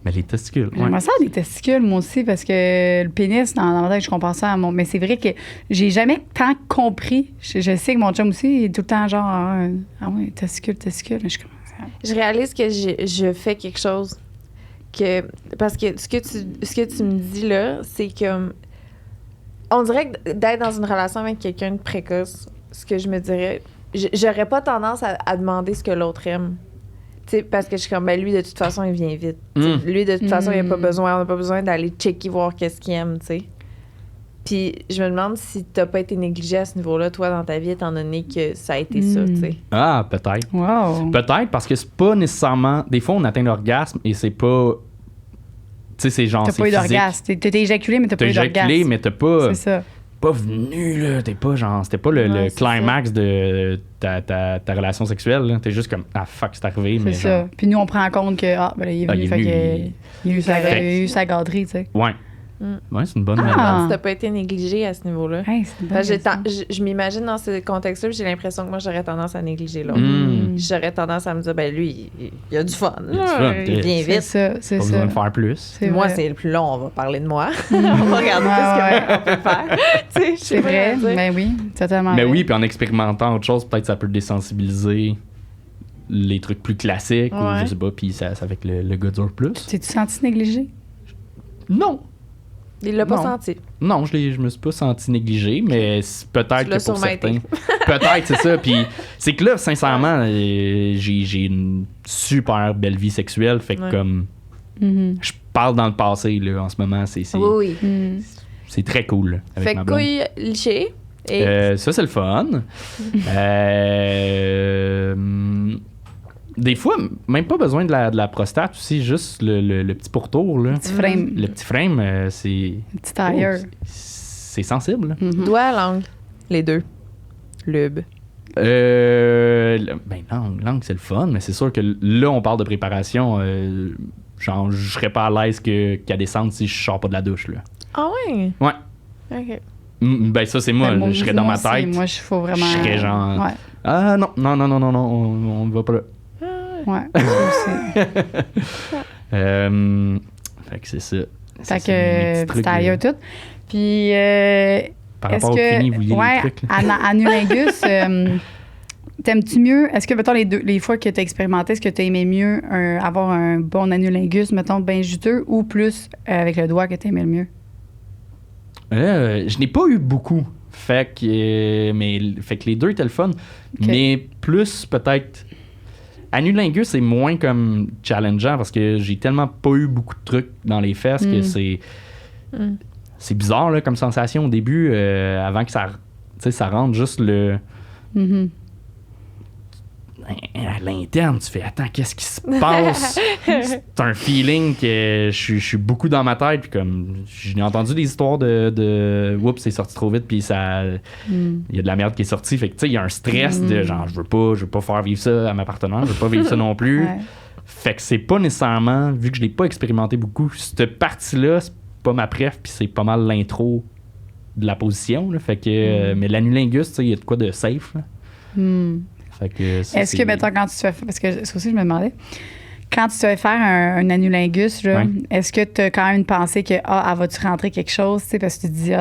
mais les testicules, ouais. J'aimerais ça des testicules, moi aussi, parce que le pénis, dans ma tête, je compare ça à mon... Mais c'est vrai que j'ai jamais tant compris. Je sais que mon chum aussi, il est tout le temps genre, ah ouais, testicules. Je suis comme... Je réalise que je fais quelque chose parce que ce que tu me dis là, c'est que on dirait que d'être dans une relation avec quelqu'un de précoce, ce que je me dirais, j'aurais pas tendance à demander ce que l'autre aime. Tu sais, parce que je suis comme, ben lui, de toute façon, il vient vite. Mm. Tu sais, lui, de toute façon, il a pas besoin, on n'a pas besoin d'aller checker, voir qu'est-ce qu'il aime, tu sais. Puis je me demande si t'as pas été négligé à ce niveau-là, toi, dans ta vie, étant donné que ça a été ça, tu sais. Ah, peut-être. Wow. Peut-être parce que c'est pas nécessairement. Des fois, on atteint l'orgasme et c'est pas. Tu sais, c'est genre. T'as c'est pas eu physique. d'orgasme. T'as éjaculé, mais t'as T'as pas eu d'orgasme. éjaculé, mais t'as pas. C'est ça. Pas venu, là. T'es pas genre. C'était pas le Ouais, c'est climax de ta relation sexuelle, là. T'es juste comme, ah fuck, c'est arrivé, C'est mais ça. genre. Puis nous, on prend en compte que, ben là, il est venu, il est fait venu, que il a eu sa, Fait- il a eu sa gâterie, tu sais. Ouais. Mm. Ouais, c'est une bonne. Je me demande Ah. si t'as pas été négligé à ce niveau-là. Hey, c'est une bonne Parce que question. je m'imagine dans ce contexte-là, puis j'ai l'impression que moi, j'aurais tendance à négliger l'autre. Mm. J'aurais tendance à me dire, ben lui, il a du fun. Il a du là. fun, Il vient C'est vite. ça, c'est Pas besoin ça. de faire plus. C'est Moi, vrai. c'est le plus long, on va parler de moi. On va regarder Ouais, ce qu'on peut faire. Tu sais, je sais C'est pas vrai, comment dire. ben oui, totalement. Mais vrai. oui, puis en expérimentant autre chose, peut-être ça peut désensibiliser les trucs plus classiques ou Ouais. je sais pas, puis ça fait que le gars dure plus. T'es-tu senti négligé? Non. Il l'a pas Non. senti. Non, je me suis pas senti négligé, mais peut-être Tu l'as que pour sûrement certains. été. Peut-être, c'est ça. Puis c'est que là, sincèrement, j'ai une super belle vie sexuelle. Fait que Ouais. comme Mhm. je parle dans le passé là, en ce moment, c'est Oui, oui. Mhm. c'est très cool là, avec Fait ma que blonde. couille lichée. Et Ça, c'est le fun. Des fois, même pas besoin de la prostate aussi, juste le petit pourtour. Là. Petit frame, Le petit frame, c'est. petit tailleur. C'est sensible. là. Mhm. doigt, langue. Les deux. Lube. Langue, c'est le fun, mais c'est sûr que là, on parle de préparation. Genre, je serais pas à l'aise qu'à descendre si je sors pas de la douche. Là. Ah ouais? Ouais. OK. Ben, ça, c'est moi. Ben, Je serais dans ma aussi, tête. Moi, il faut vraiment. Je serais genre. Ouais, Ah non, on va pas là. ouais. moi aussi. Fait que c'est ça. Ça, Fait c'est mes petits que trucs, petit tailleur tout. Puis, par est-ce rapport au que. fini, vous vouliez Ouais, des trucs. Là. Anulingus, t'aimes-tu mieux. Est-ce que, mettons, les fois que tu as expérimenté, est-ce que tu aimé mieux avoir un bon anulingus, mettons, bien juteux, ou plus avec le doigt que tu aimais le mieux? Je n'ai pas eu beaucoup. Fait que les deux étaient le fun. Mais plus peut-être. Anulingus, c'est moins comme challengeant parce que j'ai tellement pas eu beaucoup de trucs dans les fesses que c'est. C'est bizarre là, comme sensation au début, avant que ça rentre juste le. Mhm. À l'interne, tu fais attends, qu'est-ce qui se passe? C'est un feeling que je suis beaucoup dans ma tête. Puis comme j'ai entendu des histoires de oups, c'est sorti trop vite, puis ça. Il y a de la merde qui est sortie. Fait que tu sais, il y a un stress de genre je veux pas faire vivre ça à ma partenaire, je veux pas vivre ça non plus. Ouais. Fait que c'est pas nécessairement, vu que je l'ai pas expérimenté beaucoup, cette partie-là, c'est pas ma préf, puis c'est pas mal l'intro de la position. Là. Fait que mais l'anulingus, tu sais, il y a de quoi de safe. Là. Hmm. Fait que ça, Est-ce que, c'est- mettons, quand tu te fais. Parce que ça aussi, je me demandais. Quand tu te fais faire un anulingus, là, Ouais. est-ce que tu as quand même une pensée que, elle va-tu rentrer quelque chose, tu sais, parce que tu te dis,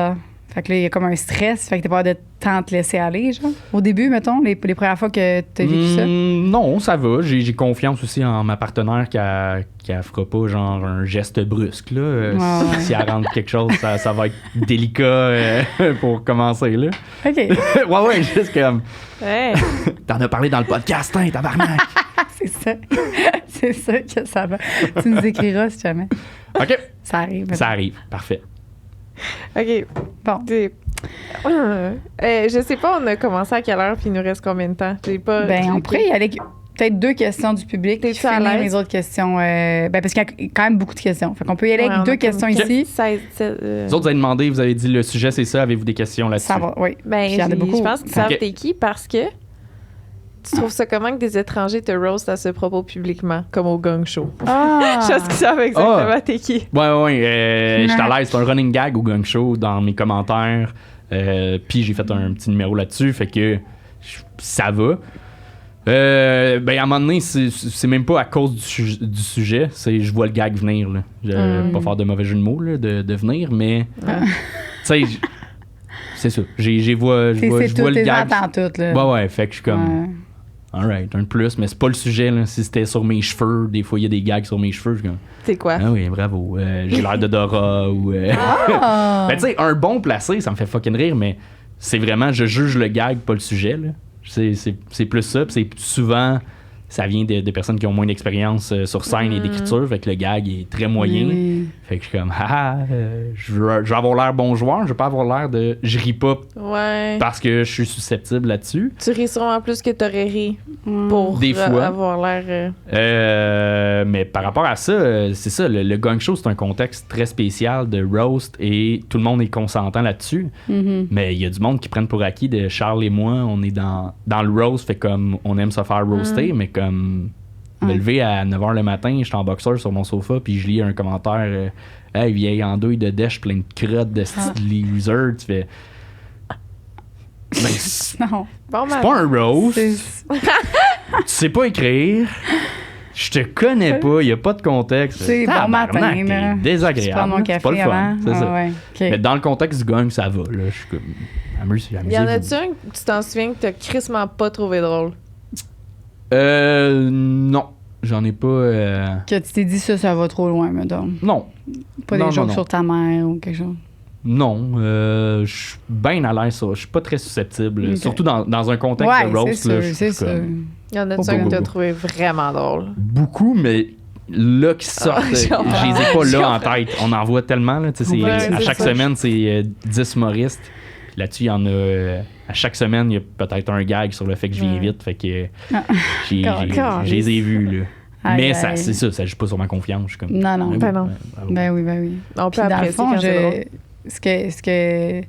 fait que là, il y a comme un stress, fait que t'as pas de temps de te laisser aller, genre. Au début, mettons, les premières fois que tu as vécu ça. Non, ça va. J'ai confiance aussi en ma partenaire qu'elle fera pas genre un geste brusque. Là. Ouais. Si elle rentre quelque chose, ça va être délicat pour commencer. Là. OK. ouais, juste comme. Ouais. T'en as parlé dans le podcast, hein, tabarnak. C'est ça. C'est ça que ça va. Tu nous écriras si jamais. OK. Ça arrive. Ça arrive. Parfait. OK. Bon. Je sais pas, on a commencé à quelle heure, puis il nous reste combien de temps? J'ai pas. Ben, on pourrait y aller avec peut-être 2 questions du public. T'es-tu Puis à finir l'aise? les autres questions. Parce qu'il y a quand même beaucoup de questions. Fait qu'on peut y aller avec 2 questions ici. Vous autres, vous avez demandé, vous avez dit le sujet, c'est ça. Avez-vous des questions là-dessus? Ça va, oui. Ben, Puis il y en a beaucoup. je pense qu'ils savent Ok. t'es qui parce que tu trouves ça comment que des étrangers te roast à ce propos publiquement, comme au gang show? Ah! Je pense qu'ils savent exactement t'es qui. Ouais. J'étais à l'aise. C'est un running gag au Gang Show dans mes commentaires. Puis j'ai fait un petit numéro là-dessus. Fait que ça va. Ben, à un moment donné, c'est même pas à cause du sujet. C'est je vois le gag venir. Là. Pas faire de mauvais jeu de mots là, de venir, mais. Tu sais, c'est ça. Je vois le T'es gag. entends toutes, là. Ouais, fait que je suis comme. Ouais. Alright, un de plus, mais c'est pas le sujet. Là. Si c'était sur mes cheveux, des fois il y a des gags sur mes cheveux. Je suis comme. C'est quoi? Ah oui, bravo. J'ai l'air de Dora ou. Ah! Ben, tu sais, un bon placé, ça me fait fucking rire, mais c'est vraiment, je juge le gag, pas le sujet. Là. C'est plus ça. Puis c'est souvent ça vient de personnes qui ont moins d'expérience sur scène et d'écriture, fait que le gag est très moyen. Oui. Fait que je suis comme, je veux avoir l'air bon joueur, je veux pas avoir l'air de... Je ris pas Ouais. parce que je suis susceptible là-dessus. Tu ris sûrement plus que t'aurais ri pour Des fois. avoir l'air... Mais par rapport à ça, c'est ça, le gang show, c'est un contexte très spécial de roast et tout le monde est consentant là-dessus. Mhm. Mais il y a du monde qui prennent pour acquis de Charles et moi, on est dans le roast, fait comme on aime se faire roaster, mais comme me lever à 9h le matin, je suis en boxeur sur mon sofa, puis je lis un commentaire Hey, vieille andouille de dèche plein de crottes de style loser, tu fais. Ben, c'est Non. Bon, pas un roast, C'est- tu sais pas écrire. Je te connais pas, il n'y a pas de contexte. C'est bon matin, Tabarnak, là. t'es désagréable. Je prends mon C'est café pas le fun, avant. c'est ça. Ouais. OK. Mais dans le contexte du gang, ça va. Là. Je suis comme. Il y en a-tu un que tu t'en souviens que t'as crissement pas trouvé drôle? Non. J'en ai pas. Que tu t'es dit ça va trop loin, mettons. Non. Pas Non, des jokes non. sur ta mère ou quelque chose. Non. Je suis bien à l'aise sur. Je suis pas très susceptible. Ok. Surtout dans un contexte Ouais, de roast. c'est là, sûr, je c'est suis sûr. comme Il y en a-tu Oh, un go, que t'as go. trouvé vraiment drôle? beaucoup, mais là qui sortent, Ah, je je les ai pas là en comprends. tête. On en voit tellement. Là, tu sais, Ouais, à c'est chaque ça. semaine, c'est 10 humoristes. Puis là-dessus, il y en a. À chaque semaine, il y a peut-être un gag sur le fait que je viens Ouais. vite. Fait que Ah. je les ai vus. Là. Aïe, Mais aïe. c'est ça, ça joue pas sur ma confiance. Je suis comme, Non, non. oui, Ben non. bravo. Ben oui, ben oui. On Puis peut dans le apprécier fond, quand c'est drôle. ce que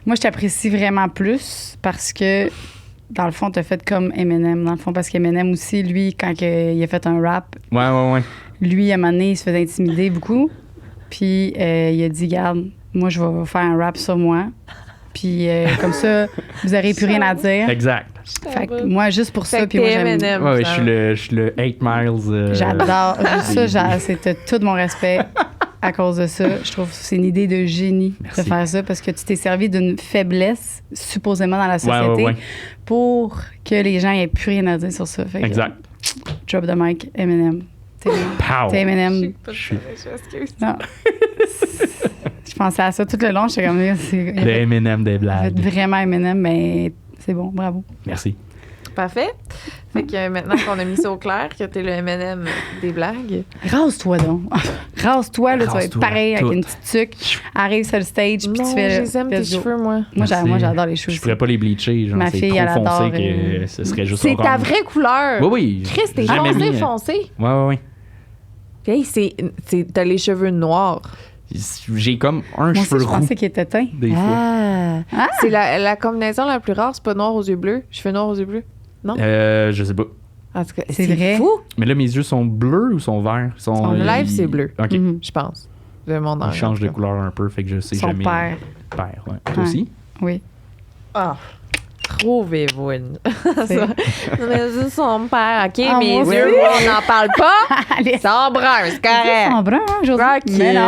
moi je t'apprécie vraiment plus parce que dans le fond t'as fait comme Eminem dans le fond parce qu'Eminem aussi lui quand il a fait un rap Ouais. lui à un moment donné il se faisait intimider beaucoup puis il a dit garde moi je vais faire un rap sur moi puis comme ça vous aurez plus rien à dire Exact. fait que moi juste pour ça Fait puis que moi t'es j'aime Eminem, Ouais, finalement. je suis le 8 miles. j'adore ça c'était tout mon respect à cause de ça. Je trouve que c'est une idée de génie Merci. de faire ça parce que tu t'es servi d'une faiblesse supposément dans la société Ouais. pour que les gens aient plus rien à dire sur ça. Fait que, Exact. drop the mic, Eminem. Pow! T'es Eminem. Excuse. Non. Je pensais à ça tout le long. J'étais comme, c'est Le M&M des blagues. vraiment Eminem, mais c'est bon, bravo. Merci. Parfait. Fait que maintenant qu'on a mis ça au clair, que t'es le M&M des blagues. Rase-toi donc. Rase-toi, là, tu vas être Rase-toi, pareil avec tout. une petite tuque. Arrive sur le stage, puis Non, tu fais je le les aime tes let's go. cheveux, moi. Moi, Merci. j'adore les cheveux. Je ferais pas les bleacher. Genre, Ma c'est fille, trop elle foncé adore, que ce serait juste C'est ta orange. vraie couleur. Oui, oui. Chris, t'es Jamais foncé, mis, foncé. Ouais. Puis hey, t'as les cheveux noirs. J'ai comme un Moi aussi, cheveu je roux. pensais qu'il était teint. Des fois. Ah. C'est la combinaison la plus rare, c'est pas noir aux yeux bleus. Cheveux noirs aux yeux bleus. Je sais pas. En tout cas, C'est vrai. fou. Mais là, mes yeux sont bleus ou sont verts? Son live, c'est bleu. OK. Mhm. Je pense. Le monde en Il change de couleur un peu, fait que je sais Son jamais. père. Père, ouais. Toi Ouais. aussi? Oui. Ah. Trouvez-vous une. C'est- Ça. Mais c'est son père. OK, Ah, mes moi yeux, aussi. on n'en parle pas. Allez, Ils sont bruns, c'est ils correct. sont bruns, hein, aujourd'hui. Ok. Mais non,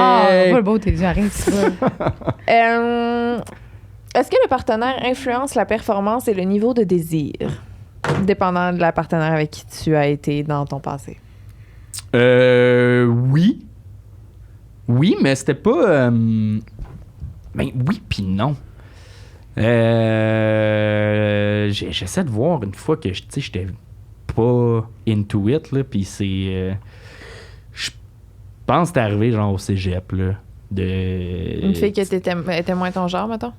pas le beau, tes yeux, arrête ça. Est-ce que le partenaire influence la performance et le niveau de désir, dépendant de la partenaire avec qui tu as été dans ton passé? Oui. Oui, mais c'était pas. Ben oui, puis non. J'essaie de voir une fois que j'étais pas into it, là, puis c'est. Je pense que c'est arrivé genre au cégep, là. Une fille qui était moins ton genre, mettons?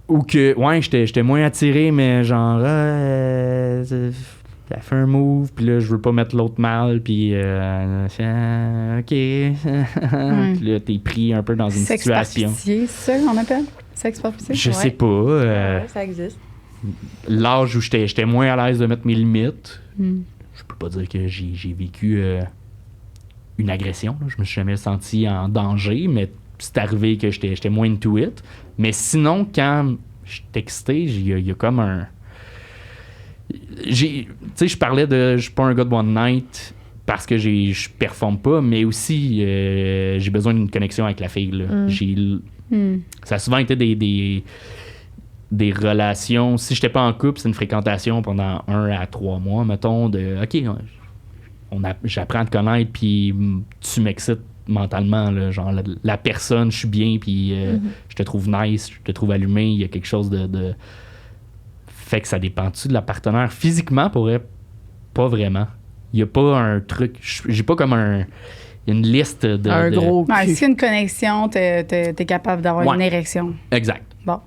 Ou que, ouais, j'étais moins attiré, mais genre, elle fait un move, puis là, je veux pas mettre l'autre mal, puis OK. Puis là, t'es pris un peu dans une Sexe par situation. pitié, c'est ça qu'on appelle? Sexe par pitié? Je Ouais. sais pas. Ouais, ça existe. L'âge où j'étais moins à l'aise de mettre mes limites, Hmm. je peux pas dire que j'ai vécu une agression. Là. Je me suis jamais senti en danger, mais c'est arrivé que j'étais moins into it. Mais sinon, quand je textais, il y a comme un... Tu sais, je parlais de... Je suis pas un gars de one night parce que je performe pas, mais aussi j'ai besoin d'une connexion avec la fille. Là. Ça a souvent été des relations. Si j'étais pas en couple, c'est une fréquentation pendant 1 à 3 mois, mettons, de OK, j'apprends à te connaître, puis tu m'excites mentalement, là, genre la personne, je suis bien, puis je te trouve nice, je te trouve allumé, il y a quelque chose de... Fait que ça dépend-tu de la partenaire? Physiquement, pas vraiment. Il y a pas un truc. J'ai pas comme une liste de. Un gros Ouais, cul. si y a une connexion, t'es capable d'avoir Ouais. une érection. Exact. Bon.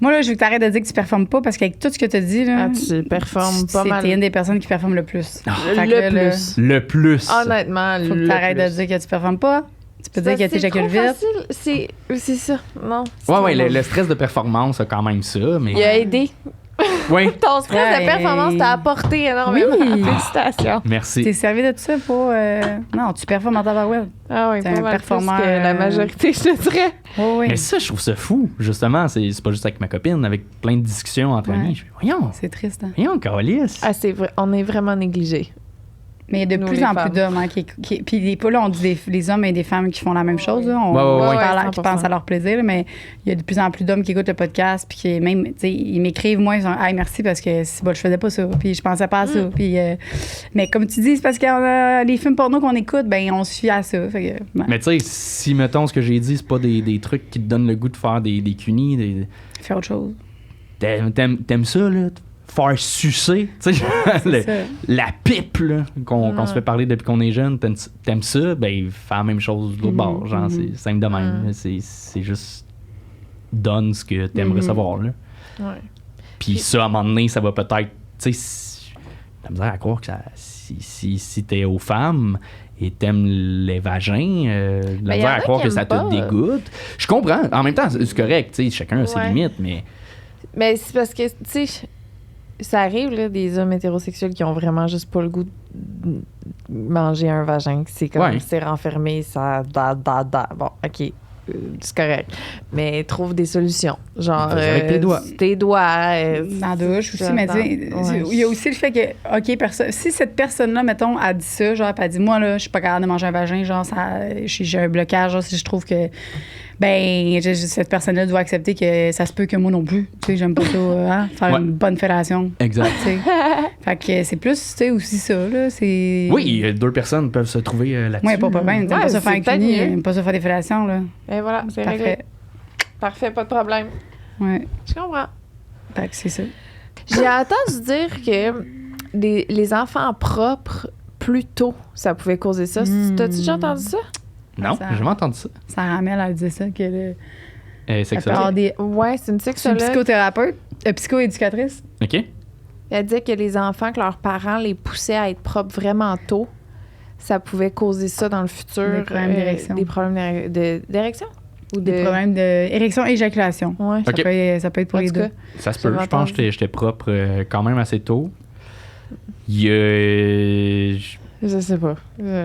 Moi, là, je veux que t'arrêtes de dire que tu performes pas parce qu'avec tout ce que tu as dit, là. Ah, tu performes pas mal. T'es une des personnes qui performe le plus. Fait que Le là, là, plus. Le plus. Honnêtement, faut que le t'arrêtes plus. de dire que tu performes pas. Tu peux dire que C'est t'éjacules trop vite. facile. C'est ça. Non. c'est Ouais, trop ouais, bon. le stress de performance a quand même ça, mais. Il a aidé. Oui. Ton stress Ouais. de performance t'a apporté énormément. Oui. Félicitations. Merci. T'es servi de tout ça pour. Non, tu performes en tabarouette. Ah oui, T'es pas un mal performeur, plus que la majorité, je te dirais. Oh, oui. Mais ça, je trouve ça fou, justement. C'est pas juste avec ma copine, avec plein de discussions entre Ouais. amis. Je fais, voyons, C'est triste, hein. Calice. Ah, c'est vrai. On est vraiment négligés. Mais il y a de Nous, plus les en femmes. plus d'hommes. Hein, puis là, on dit les hommes et des femmes qui font la même chose. Là. On Ouais, ouais, parle ouais. qui pensent à leur plaisir, là, mais il y a de plus en plus d'hommes qui écoutent le podcast. Puis qui même, tu sais, ils m'écrivent, moi, ils sont hey, merci parce que je faisais pas ça. Puis je pensais pas à ça. Puis, mais comme tu dis, c'est parce que les films porno qu'on écoute, ben on se fie à ça. Fait que, ben, Mais tu sais, si, mettons, ce que j'ai dit, c'est pas des trucs qui te donnent le goût de faire des cunis, faire autre chose. t'aimes ça, là? Faire sucer, tu sais, C'est ça. la pipe, là, qu'on Ouais. se fait parler depuis qu'on est jeune, t'aimes ça, ben, fais la même chose de l'autre bord. Genre, c'est simple de même. C'est juste donne ce que t'aimes recevoir, là. Ouais. Puis ça, à un moment donné, ça va peut-être. Tu sais, t'as misère à croire que si t'es aux femmes et t'aimes les vagins, la y misère en a à croire qui que ça aiment te pas. dégoûte. Je comprends. En même temps, c'est correct. Tu sais, chacun a ses Ouais. limites, mais. Mais c'est parce que, tu sais, ça arrive, là, des hommes hétérosexuels qui ont vraiment juste pas le goût de manger un vagin. C'est comme, Ouais. c'est renfermé, ça. Bon, OK. C'est correct. Mais trouve des solutions. Genre. Vas-y avec tes doigts. Tes doigts. Dans la douche aussi, mais tu sais, il y a aussi le fait que, OK, si cette personne-là, mettons, a dit ça, genre, elle dit, moi, là, je suis pas capable de manger un vagin, genre, j'ai un blocage, genre, si je trouve que, ben, cette personne-là doit accepter que ça se peut que moi non plus, tu sais, j'aime pas ça, hein, faire Ouais. une bonne fellation, Exact. tu sais. Fait que c'est plus, tu sais, aussi ça, là, c'est... Oui, deux personnes peuvent se trouver là-dessus. Ouais, pas bien, t'aimes Ouais, pas se faire c'est un peut-être cuni, mieux. t'aimes pas se faire des fellations, là. Et voilà, c'est réglé. Parfait. Parfait, pas de problème. Ouais, Je comprends. fait que c'est ça. J'ai entendu dire que les enfants propres, plus tôt, ça pouvait causer ça. T'as-tu déjà entendu ça? Non, Ça- j'ai jamais entendu ça. Sarah Hamel, elle disait ça, que le... C'est elle que peut ça. avoir des... Ouais, c'est une C'est une sexologue. psychothérapeute, psychoéducatrice. OK? Elle disait que les enfants, que leurs parents les poussaient à être propres vraiment tôt, ça pouvait causer ça dans le futur. Des problèmes d'érection. Des problèmes d'érection? Ou Des problèmes d'érection et éjaculation. Ouais. Ok. Ça peut être pour En les tout deux. cas, Ça se J'ai peut. Je pense entendu. que j'étais propre quand même assez tôt. Il y a. je sais pas.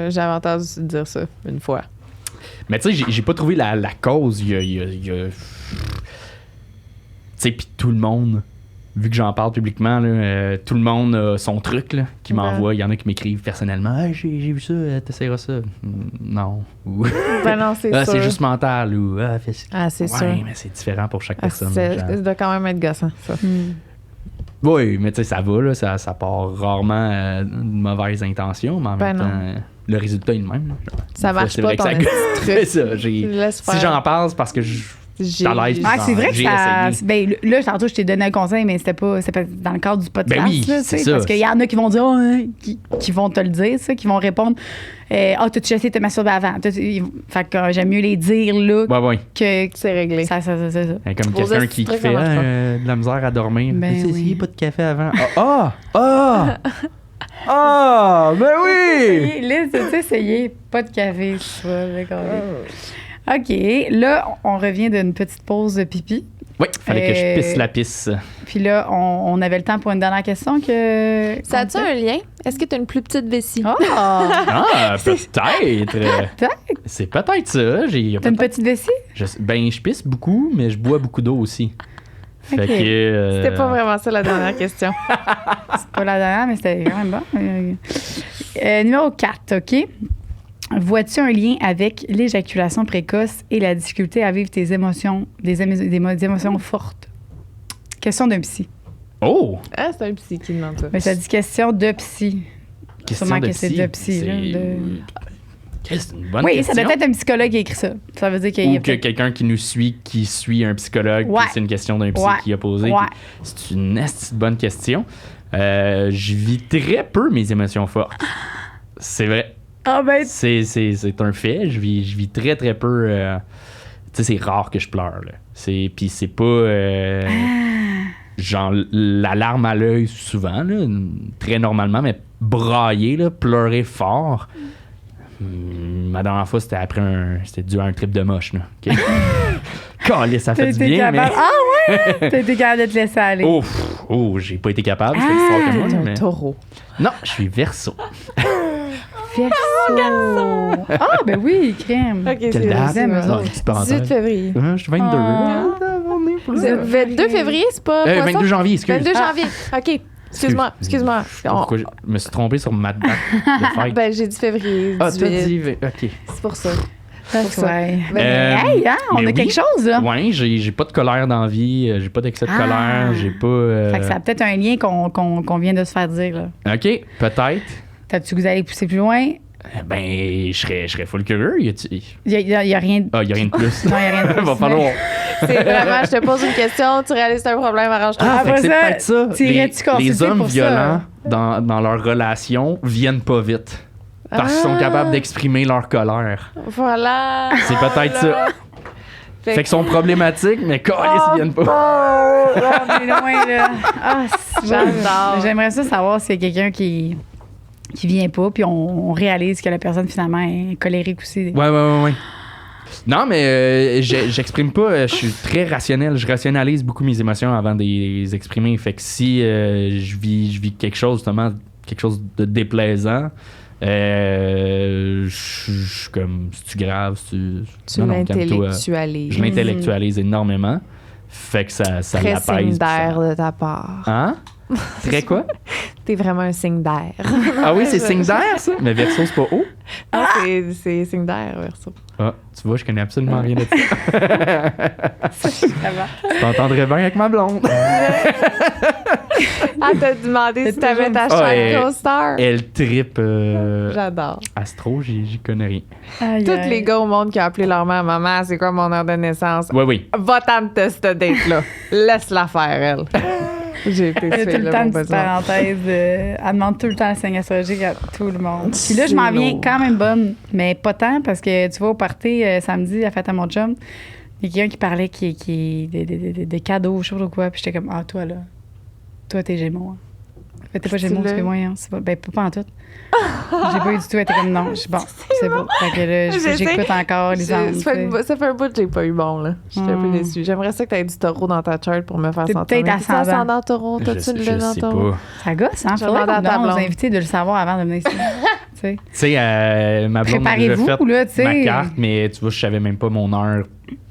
J'avais entendu dire ça une fois. Mais tu sais, j'ai pas trouvé la cause. Il y a. Tu sais, puis tout le monde, vu que j'en parle publiquement, là, tout le monde a son truc là, qui Ouais. m'envoie. Il y en a qui m'écrivent personnellement. Hey, j'ai vu ça, t'essaieras ça. Non. Ou Ben non, c'est ah, sûr. c'est juste mental. Ou c'est c'est ouais, sûr. mais c'est différent pour chaque Ah, personne. ça genre. doit quand même être gossant, ça. Oui, mais tu sais, ça va, là, ça part rarement d'une mauvaise intention, mais en Ben même non. temps, le résultat est le même. là. Ça Des fois, marche c'est pas, vrai que ton ça petit c'est truc. ça. Laisse Si faire. j'en parle, c'est parce que je J'ai- à l'aise. Ah, c'est vrai que J'ai ça. essayé. Ben, là, tantôt, je t'ai donné un conseil, mais c'était pas dans le cadre du podcast. Ben oui, là, tu c'est sais, ça. Parce qu'il y en a qui vont dire, oh, hein, qui vont te le dire, ça, qui vont répondre, ah, t'as-tu essayé de te masturber avant? Fait que j'aime mieux les dire, là, Ouais. que C'est réglé. ça. Comme Vos quelqu'un qui trucs, fait ça marche pas. de la misère à dormir. Ben Tu sais, oui. essayez pas de café avant. Ben oui! Liz, tu essayé pas de café, tu vois, d'accord. OK, là, on revient d'une petite pause de pipi. Oui, fallait que je pisse la pisse. Puis là, on avait le temps pour une dernière question que... Ça a-tu un lien? Est-ce que tu as une plus petite vessie? Ah! Ah, peut-être. Peut-être. C'est peut-être ça. T'as une petite vessie? Je pisse beaucoup, mais je bois beaucoup d'eau aussi. Fait Ok. que. C'était pas vraiment ça la dernière question. C'est pas la dernière, mais c'était quand même bon. Numéro 4, OK? Vois-tu un lien avec l'éjaculation précoce et la difficulté à vivre tes émotions, des émotions fortes? Question d'un psy. Oh! Ah, c'est un psy qui demande ça. Mais ça dit question de psy. Question Sûrement de que c'est psy. de psy, là, C'est une bonne Oui, question. ça doit être un psychologue qui a écrit ça. Ça veut dire qu'il y Ou a que peut-être... quelqu'un qui nous suit, qui suit un psychologue, Ouais. puis c'est une question d'un psy Ouais. qui a posé. Ouais. C'est une esti de bonne question. Je vis très peu mes émotions fortes. C'est vrai. Ah ben, C'est un fait. Je vis très, très peu. Tu sais, c'est rare que je pleure. Là. Puis c'est pas. Genre, la larme à l'œil souvent, là, très normalement, mais brailler, là, pleurer fort. Ma dernière fois, c'était c'était dû à un trip de moche. Là. Okay? Caliste, ça fait du bien, mais. Ah ouais? T'as été capable de te laisser aller. J'ai pas été capable. C'est plus fort que moi. T'es un Mais... taureau. Non, je suis verso. Verseau. Ah, ben oui, crème. Ok, Quelle c'est date? vrai, Non, eux une petite parenthèse. 18 février. Je suis 22. Ah. Vous êtes 22 février, c'est pas. 22 janvier, excuse. 22 janvier. OK. Excuse-moi. Pourquoi je me suis trompé sur ma date de fête? Ben, j'ai dit février. Ah, t'as 18. dit... OK. C'est pour ça. That's why. Ben, Hey, hein, on mais a oui. quelque chose, là. Ouais, j'ai pas de colère dans la vie, j'ai pas d'excès de colère, j'ai pas... Fait que ça a peut-être un lien qu'on vient de se faire dire, là. OK, peut-être. T'as-tu que vous allez pousser plus loin? Ben, je serais full curieux. Il y a rien de... Ah, il a rien de plus. Non, il y a rien de plus. Va falloir... c'est vraiment, je te pose une question, tu réalises que c'est un problème, arrange-toi. Ah, fait que Après c'est ça, peut-être ça. t'irais-tu consulter Les hommes pour ça? violents dans leur relation viennent pas vite. Parce qu'ils sont capables d'exprimer leur colère. Voilà. C'est peut-être ça. Fait qu'ils sont problématiques, mais ils viennent pas. Oh, on est loin, là. Ah, c'est bon. J'adore. J'aimerais ça savoir s'il y a quelqu'un qui vient pas, puis on réalise que la personne, finalement, est colérique aussi. Ouais. Non, mais j'exprime pas. Je suis très rationnel. Je rationalise beaucoup mes émotions avant de les exprimer. Fait que si je vis quelque chose, justement, quelque chose de déplaisant, je suis comme, c'est-tu grave? Tu calme-toi. l'intellectualises. Je l'intellectualise énormément. Fait que ça Très l'apaise. signe puis d'air ça- de ta part. Hein? Très quoi? T'es vraiment un signe d'air. Ah oui, c'est signe d'air, ça? Mais verso, c'est pas haut? Ah, c'est signe d'air, verso. Ah, tu vois, je connais absolument rien de ça. Tu t'entendrais bien avec ma blonde. Ah, t'as demandé si C'est t'avais ta toujours- chaîne Ah, CoStar. Elle trippe J'adore. astro, j'y connais rien. Aïe, Tous aïe. les gars au monde qui ont appelé leur mère, maman, c'est quoi mon heure de naissance? Oui. Va-t'en de cette date-là. Laisse-la faire, elle. J'ai été Il y a tout le fille-là, temps mon une petite besoin. parenthèse. Elle demande tout le temps le signe astrologique à tout le monde. Puis là, je m'en C'est viens lourd. quand même bonne, mais pas tant, parce que tu vois, au party samedi, à la fête à mon chum, il y a quelqu'un qui parlait de cadeaux, je sais pas trop quoi, puis j'étais comme, ah, toi, là, toi, t'es Gémeaux. Hein. Fait, t'es pas C'est Gémeaux, le- c'est moi, hein. C'est pas, ben, pas en tout. J'ai pas eu du tout, elle était comme, non. Je suis bon, c'est beau. Fait que là, Je j'écoute sais. encore les angles. Ça fait un bout que j'ai pas eu bon, là. J'étais un peu déçue. J'aimerais ça que t'aies du taureau dans ta chart pour me faire T'es sentir. peut-être Mais t'es-tu ascendant. ascendant taureau? T'as-tu le Je dans sais taureau? pas. Ça gosse, hein? Je Faudrait demande à qu'on ta donne aux blonde. invités de le savoir avant de venir ici. Tu sais. Tu sais, ma blonde m'a déjà Préparez-vous, fait là, tu sais. ma carte, mais tu vois, je savais même pas mon heure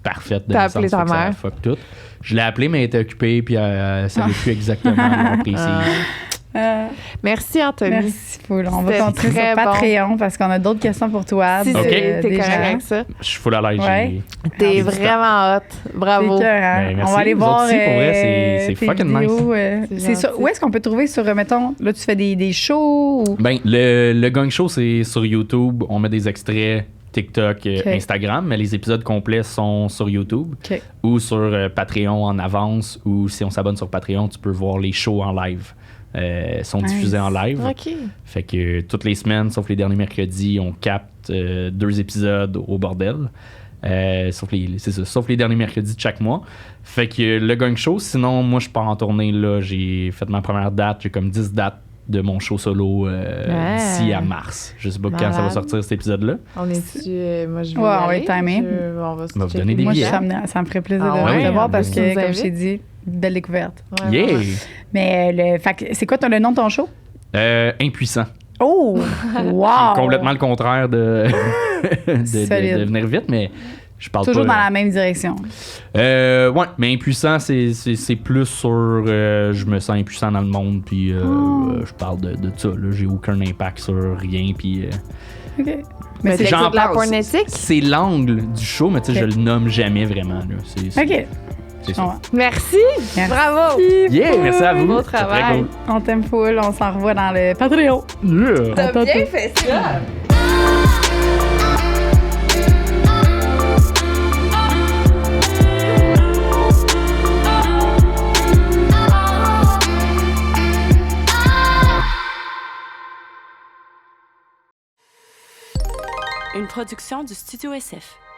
parfaite de T'as naissance. appelé ta fait que ça mère? fuck tout. Je l'ai appelée, mais elle était occupée, puis elle savait plus exactement l'heure précise. Merci, Anthony. Merci, Paul. On va C'était continuer très sur Patreon parce qu'on a d'autres questions pour toi. Si de- t'es des correct gens. avec ça. Je suis full à l'aise. Ouais. T'es du vraiment hot. Bravo. C'est écœurant. Ben, merci. On va aller Vous voir. autres aussi, pour vrai, c'est tes fucking vidéos, C'est c'est ça. gentil. Où est-ce qu'on peut trouver sur, mettons, là, tu fais des shows ou. Ben, le Gang Show, c'est sur YouTube. On met des extraits TikTok, Ok. Instagram, mais les épisodes complets sont sur YouTube OK. ou sur Patreon en avance, ou si on s'abonne sur Patreon, tu peux voir les shows en live. Sont Nice. diffusés en live. OK. Fait que toutes les semaines, sauf les derniers mercredis, on capte 2 épisodes au bordel. Sauf les derniers mercredis de chaque mois. Fait que le Gang Show, sinon, moi, je pars en tournée. Là, j'ai fait ma première date. J'ai comme 10 dates de mon show solo d'ici à mars. Je sais pas quand ça va Malade. sortir cet épisode-là. On est-tu. Moi, je vais. Ouais, y on va aller. être timé. On va se On va vous checker. donner des Moi, billets. ça me ferait plaisir Ah de ouais? te voir parce Tu nous que, comme je t'ai invites? dit, belle découverte. Ouais, Yeah! vraiment. Mais fait que c'est quoi le nom de ton show? Impuissant. Oh! Wow! Complètement le contraire de Solide. de venir vite, mais je parle Toujours pas. dans la même direction. Ouais, mais impuissant, c'est plus sur je me sens impuissant dans le monde, puis je parle de ça. Là, j'ai aucun impact sur rien, puis OK. Mais Mais c'est. c'est j'en de la parle. pornétique? C'est l'angle du show, mais tu sais, Ok. je le nomme jamais vraiment. Là. C'est OK. c'est ça. Ouais. Merci. Merci. Bravo. Yeah, merci à vous. Beau C'est très travail. cool. On t'aime full. On s'en revoit dans le Patreon. Yeah. T'as Attends, bien t'as- fait ça. production du Studio SF.